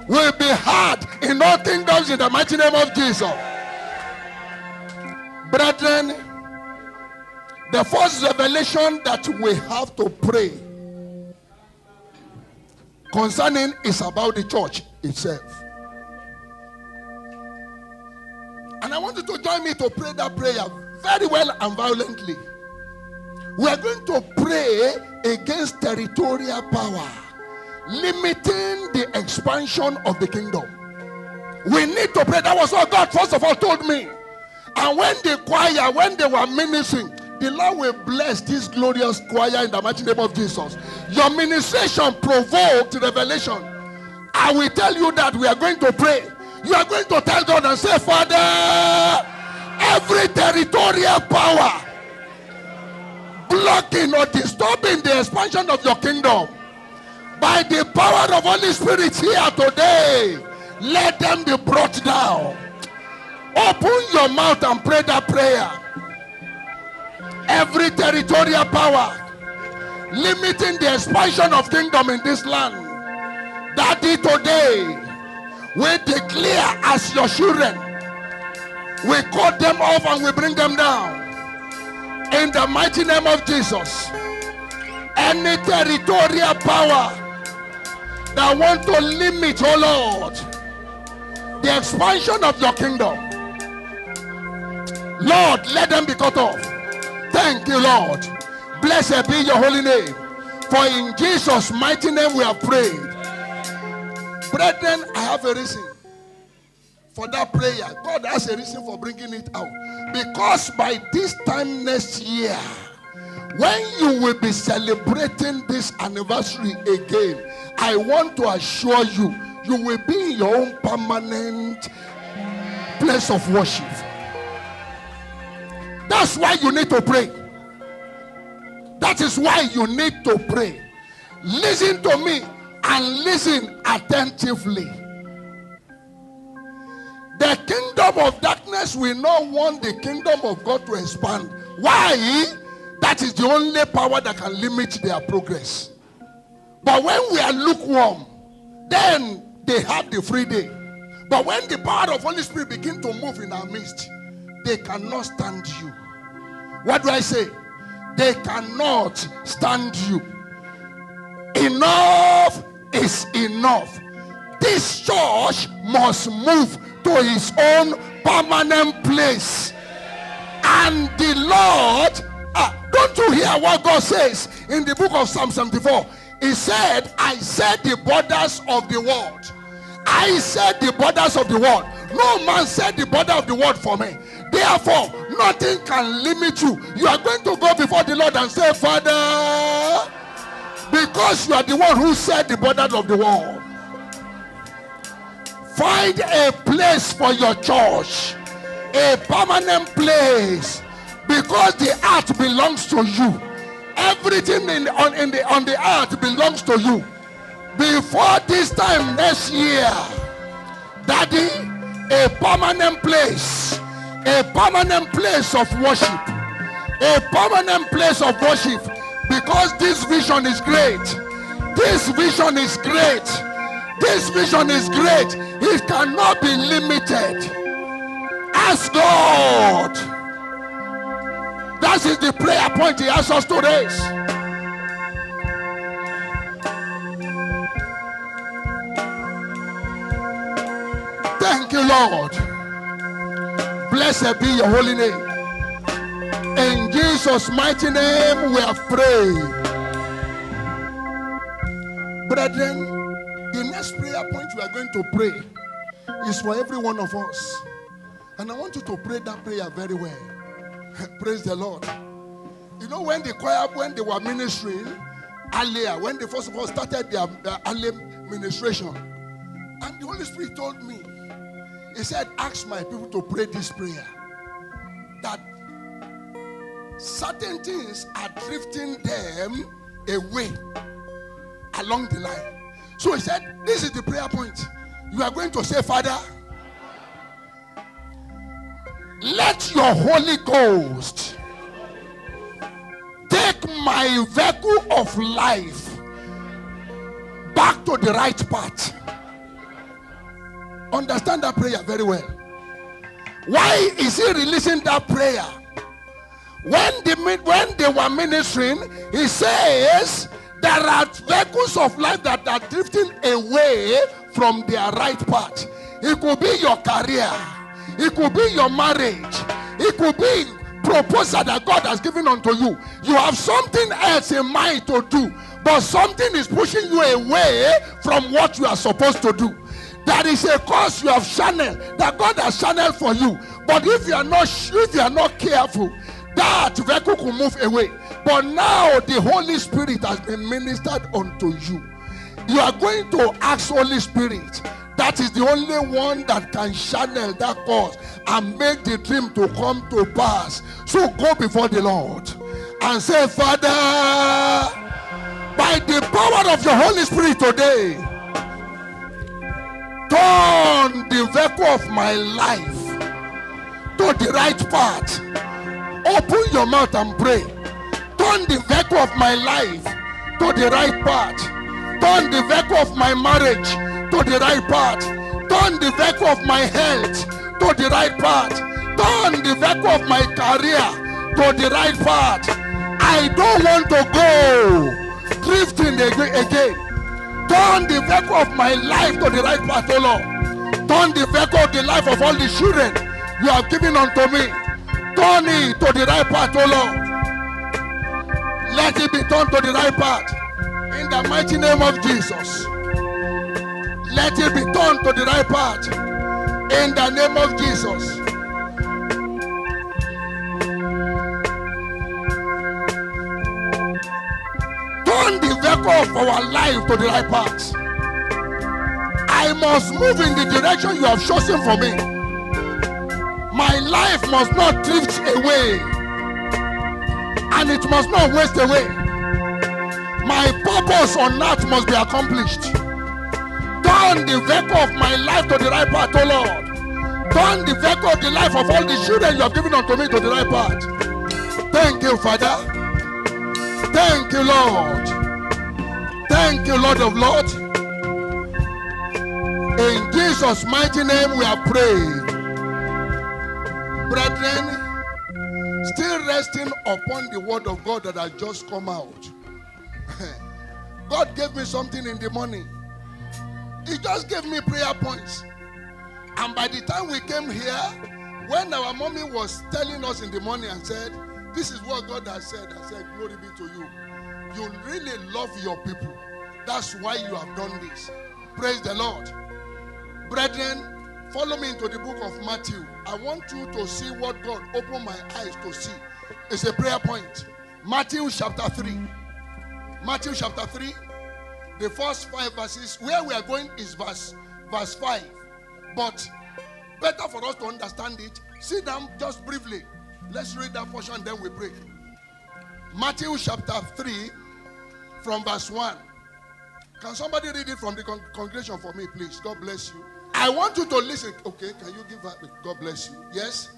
will be heard in all kingdoms in the mighty name of Jesus. Brethren, the first revelation that we have to pray concerning is about the church itself. And I want you to join me to pray that prayer very well and violently. We are going to pray against territorial power limiting the expansion of the kingdom. We need to pray. That was what God first of all told me. And when the choir, when they were ministering, the Lord will bless this glorious choir in the mighty name of Jesus. Your ministration provoked revelation. I will tell you that we are going to pray. You are going to tell God and say, Father, every territorial power blocking or disturbing the expansion of your kingdom, by the power of Holy Spirit here today, let them be brought down. Open your mouth and pray that prayer. Every territorial power limiting the expansion of kingdom in this land, Daddy, today we declare as your children, we cut them off and we bring them down in the mighty name of Jesus. Any territorial power that want to limit, oh Lord, the expansion of your kingdom, Lord, let them be cut off. Thank you, Lord. Blessed be your holy name. For in Jesus' mighty name we have prayed. Brethren, I have a reason for that prayer. God has a reason for bringing it out. Because by this time next year, when you will be celebrating this anniversary again, I want to assure you, you will be in your own permanent place of worship. That's why you need to pray. That is why you need to pray. Listen to me and listen attentively. The kingdom of darkness will not want the kingdom of God to expand. Why? That is the only power that can limit their progress. But when we are lukewarm, then they have the free day. But when the power of Holy Spirit begin to move in our midst, they cannot stand you. What do I say? They cannot stand you. Enough is enough. This church must move to its own permanent place. And the Lord, don't you hear what God says in the book of Psalm 74? He said, I set the borders of the world. I set the borders of the world. No man set the border of the world for me. Therefore, nothing can limit you. You are going to go before the Lord and say, Father, because you are the one who set the borders of the world, find a place for your church, a permanent place, because the earth belongs to you. Everything on the earth belongs to you. Before this time next year, Daddy, a permanent place of worship, a permanent place of worship, because this vision is great. This vision is great. This vision is great. It cannot be limited. Ask God. That is the prayer point he asks us to raise. Thank you, Lord. Blessed be your holy name. In Jesus' mighty name we have prayed. Brethren, the next prayer point we are going to pray is for every one of us. And I want you to pray that prayer very well. Praise the Lord. You know, when the choir, when they were ministering earlier, when they first of all started their early ministration, and the Holy Spirit told me, he said, ask my people to pray this prayer. That certain things are drifting them away along the line. So he said, this is the prayer point. You are going to say, Father, let your Holy Ghost take my vehicle of life back to the right path. Understand that prayer very well. Why is he releasing that prayer? When they were ministering, he says there are vehicles of life that are drifting away from their right path. It could be your career, it could be your marriage, it could be proposal that God has given unto you. You have something else in mind to do, but something is pushing you away from what you are supposed to do. There is a course you have channeled, that God has channeled for you, but if you are not careful, that vehicle could move away. But now the Holy Spirit has been ministered unto you. You are going to ask Holy Spirit. That is the only one that can channel that course and make the dream to come to pass. So go before the Lord and say, Father, by the power of your Holy Spirit today, turn the vehicle of my life to the right path. Open your mouth and pray. Turn the vehicle of my life to the right path. Turn the vehicle of my marriage to the right path. Turn the vehicle of my health to the right path. Turn the vehicle of my career to the right path. I don't want to go drifting again. Turn the vehicle of my life to the right path, oh Lord. Turn the vehicle of the life of all the children you have given unto me. Turn it to the right path, oh Lord. Let it be turned to the right path. In the mighty name of Jesus. Let it be turned to the right path. In the name of Jesus. Turn the vehicle of our life to the right path. I must move in the direction you have chosen for me. My life must not drift away, and it must not waste away. My purpose on earth must be accomplished. Turn the vehicle of my life to the right path, oh Lord. Turn the vehicle of the life of all the children you have given unto me to the right path. Thank you, Father. Thank you, Lord. Thank you, Lord of Lords. In Jesus' mighty name we have prayed. Brethren, still resting upon the word of God that has just come out. God gave me something in the morning. He just gave me prayer points. And by the time we came here, when our mommy was telling us in the morning and said, this is what God has said, I said, glory be to you. You really love your people. That's why you have done this. Praise the Lord. Brethren, follow me into the book of Matthew. I want you to see what God opened my eyes to see. It's a prayer point. Matthew chapter 3. Matthew chapter 3. The first 5 verses. Where we are going is verse 5. But better for us to understand it, sit down just briefly. Let's read that portion, then we pray. Matthew chapter 3 from verse 1. Can somebody read it from the congregation for me, please? God bless you. I want you to listen. Okay, can you give that? God bless you. Yes?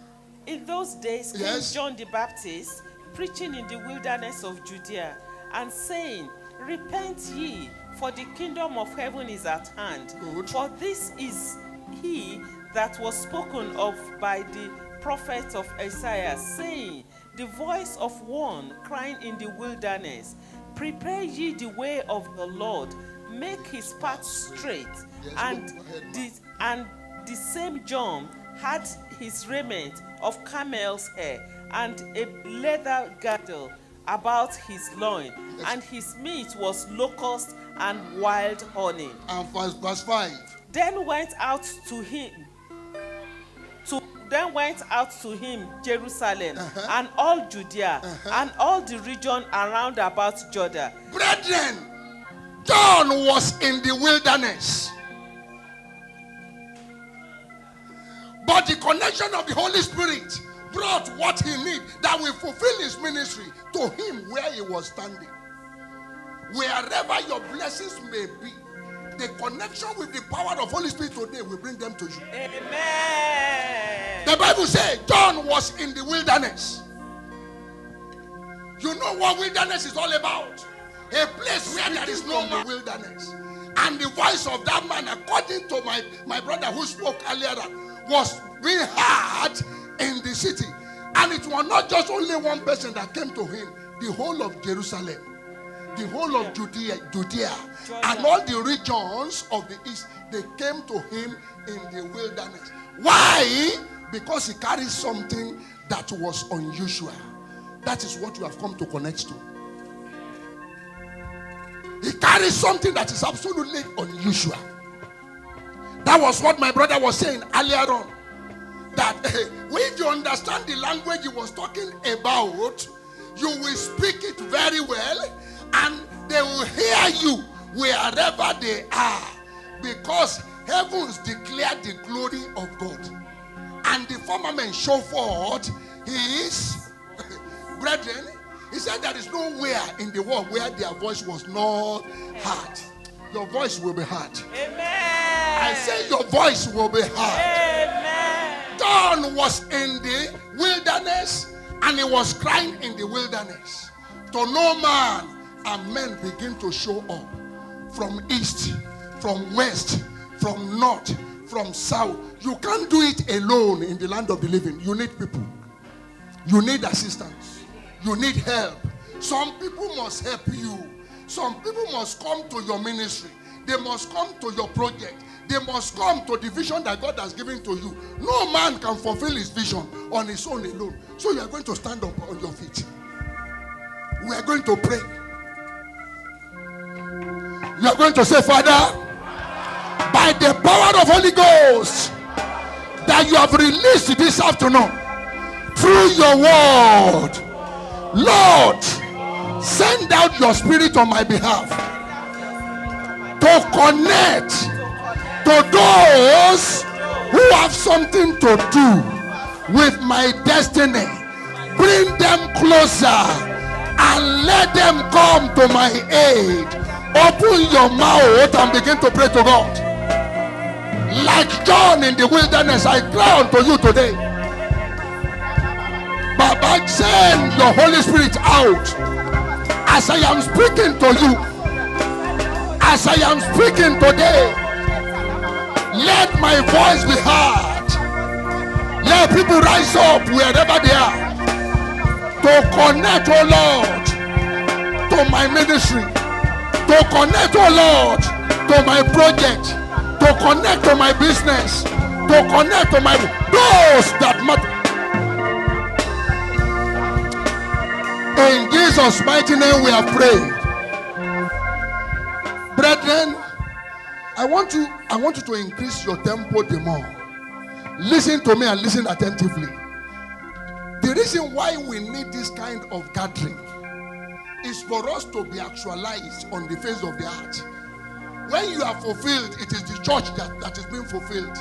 In those days came Yes. John the Baptist, preaching in the wilderness of Judea, and saying, repent ye, for the kingdom of heaven is at hand. Good. For this is he that was spoken of by the prophet of Isaiah, saying, the voice of one crying in the wilderness, prepare ye the way of the Lord, make his path straight, Yes, and go ahead, and the same John had his raiment of camel's hair and a leather girdle about his loin, and his meat was locust and wild honey. And verse 5. Then went out to him Jerusalem and all Judea and all the region around about Jordan. Brethren, John was in the wilderness. But the connection of the Holy Spirit brought what he needed that will fulfill his ministry to him where he was standing. Wherever your blessings may be, the connection with the power of Holy Spirit today will bring them to you. Amen. The Bible says John was in the wilderness. You know what wilderness is all about? A place where there is no man. Wilderness. And the voice of that man, according to my brother who spoke earlier, was being heard in the city. And it was not just only one person that came to him. The whole of Jerusalem, the whole of Judea, and all the regions of the east, they came to him in the wilderness. Why? Because he carries something that was unusual. That is what you have come to connect to. He carries something that is absolutely unusual. That was what my brother was saying earlier on. That if you understand the language he was talking about, you will speak it very well, and they will hear you wherever they are, because heavens declare the glory of God, and the firmament show forth his brethren. He said there is nowhere in the world where their voice was not heard. Your voice will be heard. Amen. I say your voice will be heard. Amen. John was in the wilderness, and he was crying in the wilderness to no man, and men begin to show up from east, from west, from north, from south. You can't do it alone in the land of the living. You need people. You need assistance. You need help. Some people must help you. Some people must come to your ministry. They must come to your project. They must come to the vision that God has given to you. No man can fulfill his vision on his own alone. So you are going to stand up on your feet. We are going to pray. You are going to say, Father, by the power of Holy Ghost that you have released this afternoon through your word, Lord, send out your spirit on my behalf to connect to those who have something to do with my destiny. Bring them closer and let them come to my aid. Open your mouth and begin to pray to God. Like John in the wilderness, I cry unto you today. Baba, send your Holy Spirit out. As I am speaking to you, as I am speaking today, let my voice be heard. Let people rise up wherever they are to connect, oh Lord, to my ministry, to connect, oh Lord, to my project, to connect to my business, to connect to my those that matter. In Jesus' mighty name we have prayed. Brethren, I want you to increase your tempo the more. Listen to me and listen attentively. The reason why we need this kind of gathering is for us to be actualized on the face of the earth. When you are fulfilled, it is the church that is being fulfilled.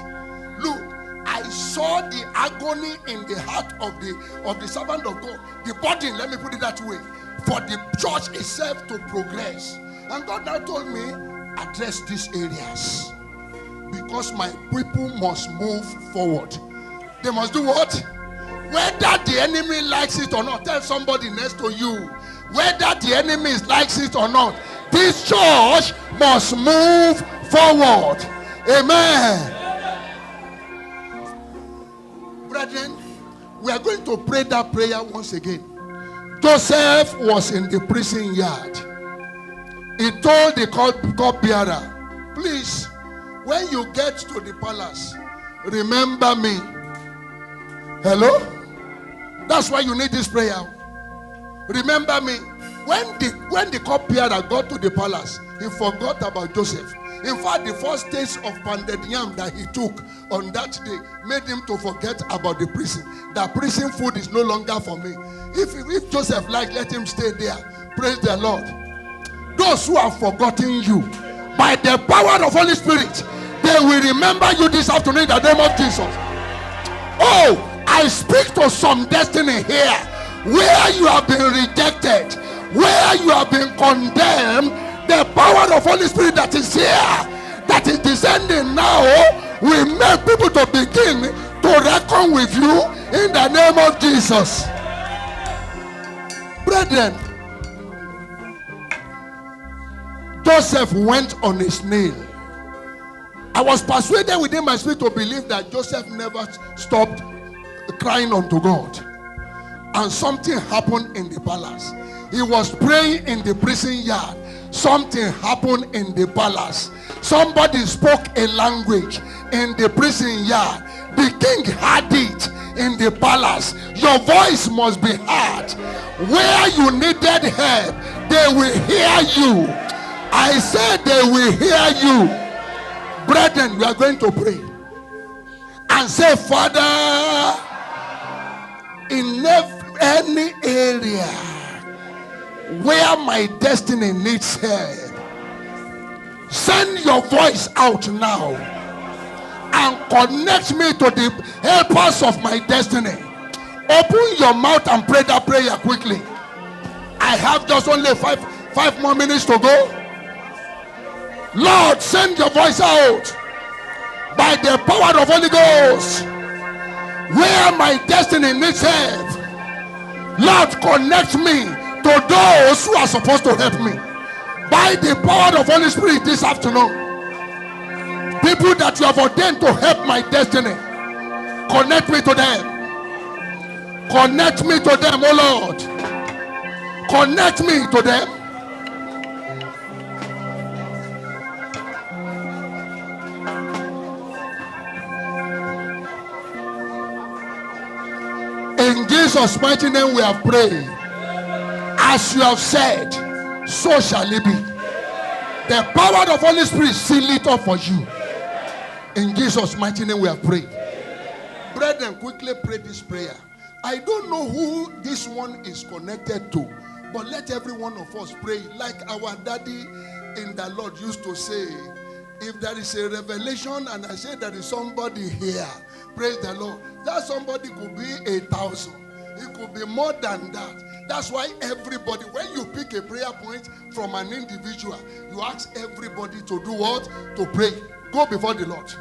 Look, I saw the agony in the heart of the servant of God. The burden, let me put it that way, for the church itself to progress. And God now told me, address these areas. Because my people must move forward. They must do what? Whether the enemy likes it or not, tell somebody next to you. Whether the enemy likes it or not, this church must move forward. Amen. Brethren, we are going to pray that prayer once again. Joseph was in the prison yard. He told the cupbearer, please, when you get to the palace, remember me. Hello? That's why you need this prayer. Remember me. When the cupbearer got to the palace, he forgot about Joseph. In fact, the first taste of pounded yam that he took on that day made him to forget about the prison. That prison food is no longer for me. If Joseph liked, let him stay there. Praise the Lord. Those who have forgotten you, by the power of Holy Spirit, they will remember you this afternoon in the name of Jesus. Oh, I speak to some destiny here, where you have been rejected, where you have been condemned. The power of Holy Spirit that is here, that is descending now, will make people to begin to reckon with you in the name of Jesus. Brethren, Joseph went on his knee. I was persuaded within my spirit to believe that Joseph never stopped crying unto God. And something happened in the palace. He was praying in the prison yard. Something happened in the palace. Somebody spoke a language in the prison yard. The king heard it in the palace. Your voice must be heard. Where you needed help, they will hear you. I said they will hear you. Brethren, we are going to pray and say, Father, in any area where my destiny needs help, send your voice out now and connect me to the helpers of my destiny. Open your mouth and pray that prayer quickly. I have just only five more minutes to go. Lord, send your voice out by the power of Holy Ghost. Where my destiny needs help, Lord, connect me to those who are supposed to help me by the power of Holy Spirit this afternoon. People that you have ordained to help my destiny, connect me to them. Connect me to them, oh Lord. Connect me to them. In Jesus' mighty name we have prayed. As you have said, so shall it be. The power of Holy Spirit seal it up for you. In Jesus' mighty name we have prayed. Brethren, quickly pray this prayer. I don't know who this one is connected to, but let every one of us pray like our daddy in the Lord used to say. If there is a revelation and I say there is somebody here, praise the Lord, that somebody could be 1,000. It could be more than that. That's why everybody, when you pick a prayer point from an individual, you ask everybody to do what? To pray. Go before the Lord.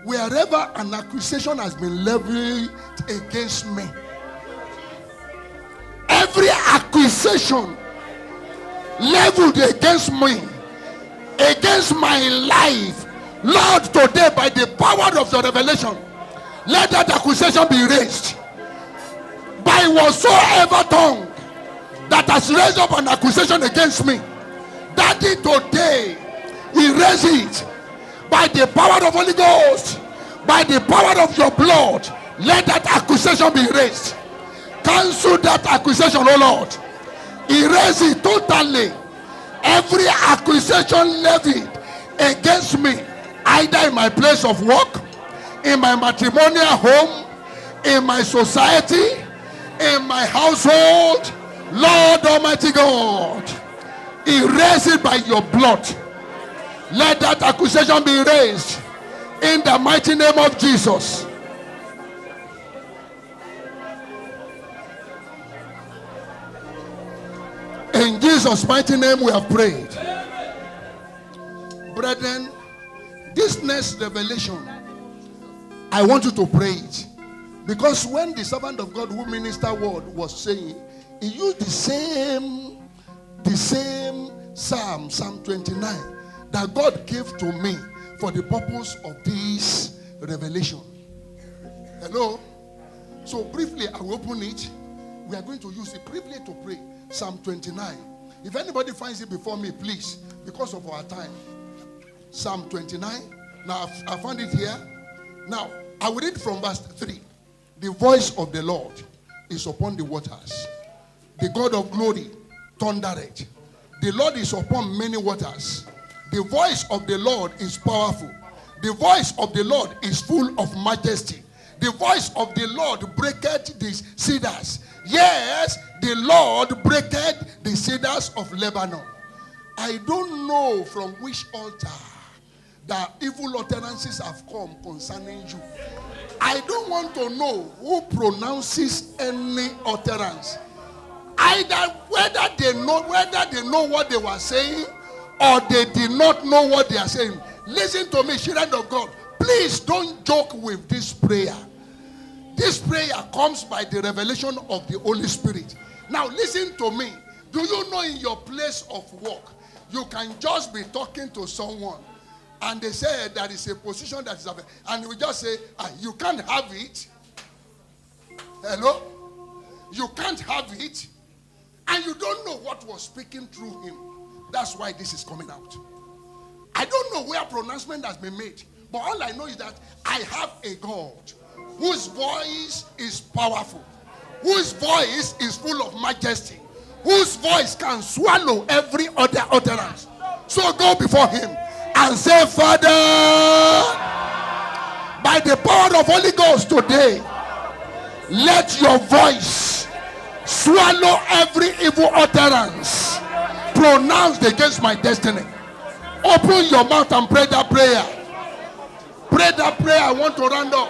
Wherever an accusation has been leveled against me, every accusation leveled against me, against my life, Lord, today by the power of your revelation, let that accusation be raised. By whatsoever tongue that has raised up an accusation against me, Daddy, today erase it. By the power of Holy Ghost, by the power of your blood, let that accusation be erased. Cancel that accusation, oh Lord. Erase it totally. Every accusation levied against me, either in my place of work, in my matrimonial home, in my society, in my household, Lord Almighty God, erase it by your blood. Let that accusation be erased in the mighty name of Jesus. In Jesus' mighty name we have prayed. Brethren, this next revelation, I want you to pray it. Because when the servant of God who ministered word was saying, he used the same Psalm 29 that God gave to me for the purpose of this revelation. Hello? So briefly, I will open it. We are going to use it briefly to pray. Psalm 29. If anybody finds it before me, please, because of our time. Psalm 29. Now, I found it here. Now, I will read from verse 3. The voice of the Lord is upon the waters. The God of glory thundereth. The Lord is upon many waters. The voice of the Lord is powerful. The voice of the Lord is full of majesty. The voice of the Lord breaketh the cedars. Yes, the Lord breaketh the cedars of Lebanon. I don't know from which altar that evil utterances have come concerning you. I don't want to know who pronounces any utterance. Either whether they know what they were saying or they did not know what they are saying. Listen to me, children of God. Please don't joke with this prayer. This prayer comes by the revelation of the Holy Spirit. Now listen to me. Do you know in your place of work, you can just be talking to someone and they say there is a position that is available, and you just say, you can't have it. Hello? You can't have it. And you don't know what was speaking through him. That's why this is coming out. I don't know where pronouncement has been made. But all I know is that I have a God whose voice is powerful, whose voice is full of majesty, whose voice can swallow every other utterance. So go before him and say, Father, by the power of Holy Ghost today, let your voice swallow every evil utterance pronounced against my destiny. Open your mouth and pray that prayer. Pray that prayer. I want to round up.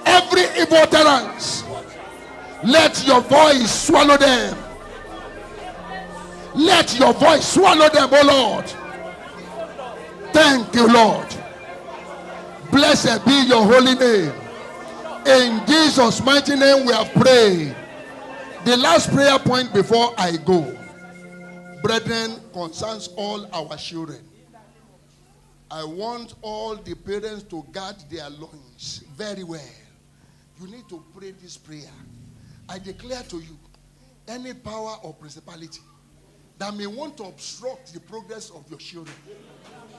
Every evil utterance, let your voice swallow them. Let your voice swallow them, oh Lord. Thank you, Lord. Blessed be your holy name. In Jesus' mighty name we have prayed. The last prayer point before I go, brethren, concerns all our children. I want all the parents to guard their loins very well. You need to pray this prayer. I declare to you, any power or principality that may want to obstruct the progress of your children,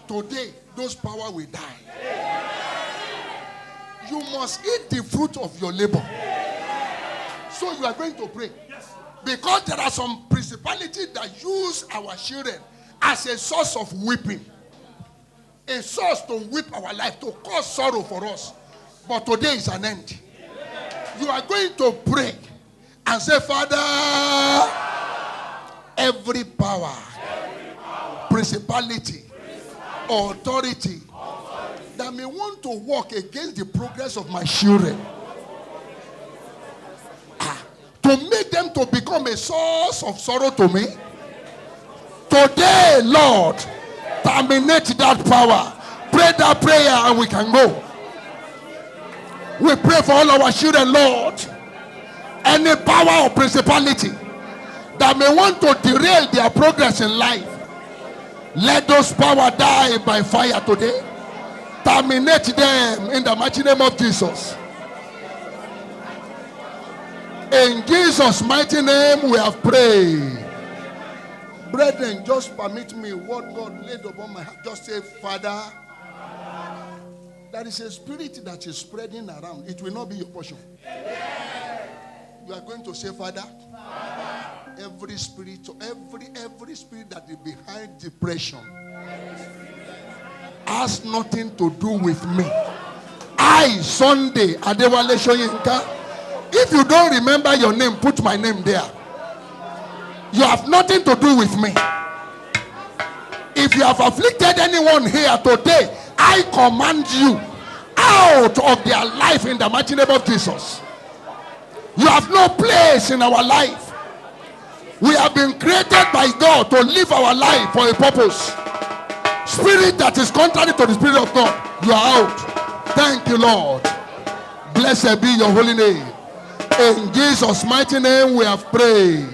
today, those power will die. You must eat the fruit of your labor. So you are going to pray. Because there are some principalities that use our children as a source of whipping. A source to whip our life, to cause sorrow for us. But today is an end. You are going to pray and say, Father, every power, principality, authority that may want to work against the progress of my children, to make them to become a source of sorrow to me, today, Lord, terminate that power. Pray that prayer and we can go. We pray for all our children, Lord. Any power or principality that may want to derail their progress in life, let those power die by fire today. Terminate them in the mighty name of Jesus. In Jesus' mighty name we have prayed. Brethren, just permit me what God laid upon my heart. Just say, Father, there is a spirit that is spreading around. It will not be your portion. You are going to say, Father, every spirit, every spirit that is behind depression has nothing to do with me. I, Sunday, Adewale Soyinka. If you don't remember your name, put my name there. You have nothing to do with me. If you have afflicted anyone here today, I command you out of their life in the mighty name of Jesus. You have no place in our life. We have been created by God to live our life for a purpose. Spirit that is contrary to the Spirit of God, you are out. Thank you, Lord. Blessed be your holy name. In Jesus' mighty name we have prayed.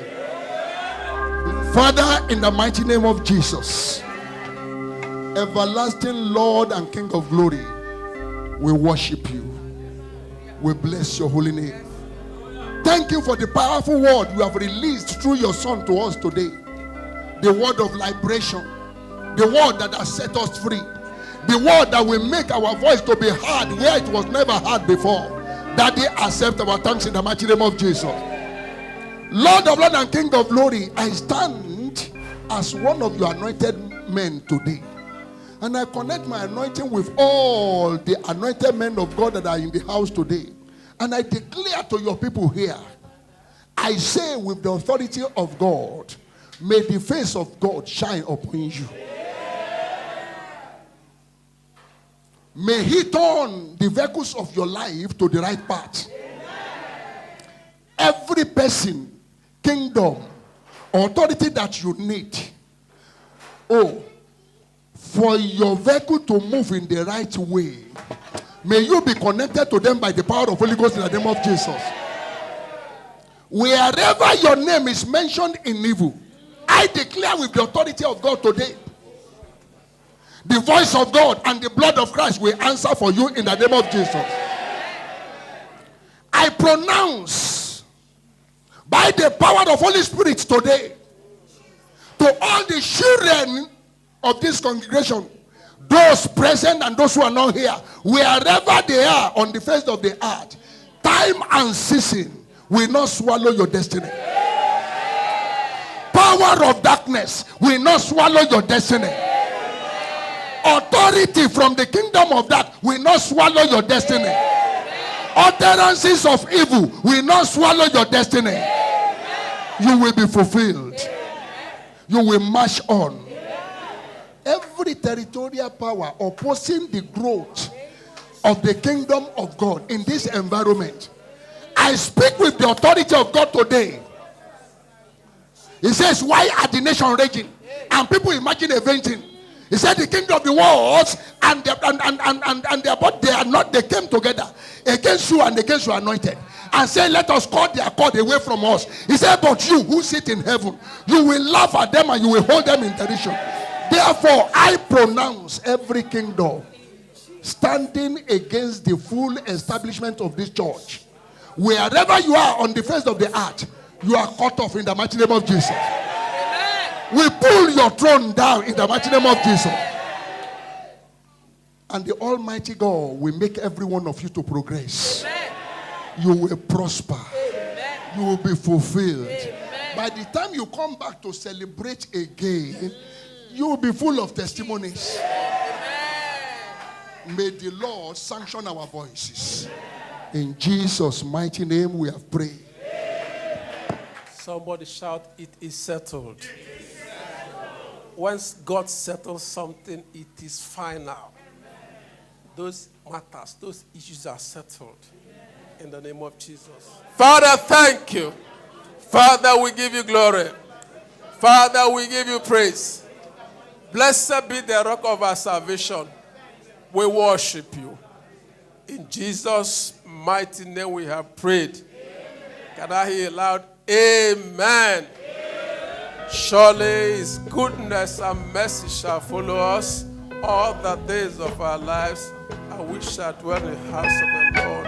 Father, in the mighty name of Jesus, everlasting Lord and King of glory, we worship you. We bless your holy name. Thank you for the powerful word you have released through your Son to us today. The word of liberation, the word that has set us free, The word that will make our voice to be heard where it was never heard before. Daddy, accept our thanks in the mighty name of Jesus. Lord of Lords and King of Glory, I stand as one of your anointed men today. And I connect my anointing with all the anointed men of God that are in the house today. And I declare to your people here, I say with the authority of God, may the face of God shine upon you. May he turn the vehicles of your life to the right path. Every person, kingdom, authority that you need, for your vehicle to move in the right way, may you be connected to them by the power of Holy Ghost in the name of Jesus. Wherever your name is mentioned in evil, I declare with the authority of God today, the voice of God and the blood of Christ will answer for you in the name of Jesus. I pronounce by the power of Holy Spirit today to all the children of this congregation, those present and those who are not here, wherever they are on the face of the earth, time and season will not swallow your destiny. Power of darkness will not swallow your destiny. Authority from the kingdom of that will not swallow your destiny. Utterances of evil will not swallow your destiny. You will be fulfilled. You will march on. Every territorial power opposing the growth of the kingdom of God in this environment, I speak with the authority of God today. He says, why are the nation raging? And people imagine eventing. He said the kingdom of the world and they are not, they came together against you and against your anointed and say, let us cut their cord away from us. He said, but you who sit in heaven, you will laugh at them and you will hold them in derision. Therefore, I pronounce every kingdom standing against the full establishment of this church, wherever you are on the face of the earth, you are cut off in the mighty name of Jesus. We pull your throne down in the mighty name of Jesus. And the Almighty God will make every one of you to progress. Amen. You will prosper. Amen. You will be fulfilled. Amen. By the time you come back to celebrate again, you will be full of testimonies. Amen. May the Lord sanction our voices. In Jesus' mighty name we have prayed. Somebody shout, it is settled. Once God settles something, it is final. Those matters, those issues are settled. In the name of Jesus. Father, thank you. Father, we give you glory. Father, we give you praise. Blessed be the rock of our salvation. We worship you. In Jesus' mighty name we have prayed. Can I hear loud? Amen. Surely his goodness and mercy shall follow us all the days of our lives, and we shall dwell in the house of the Lord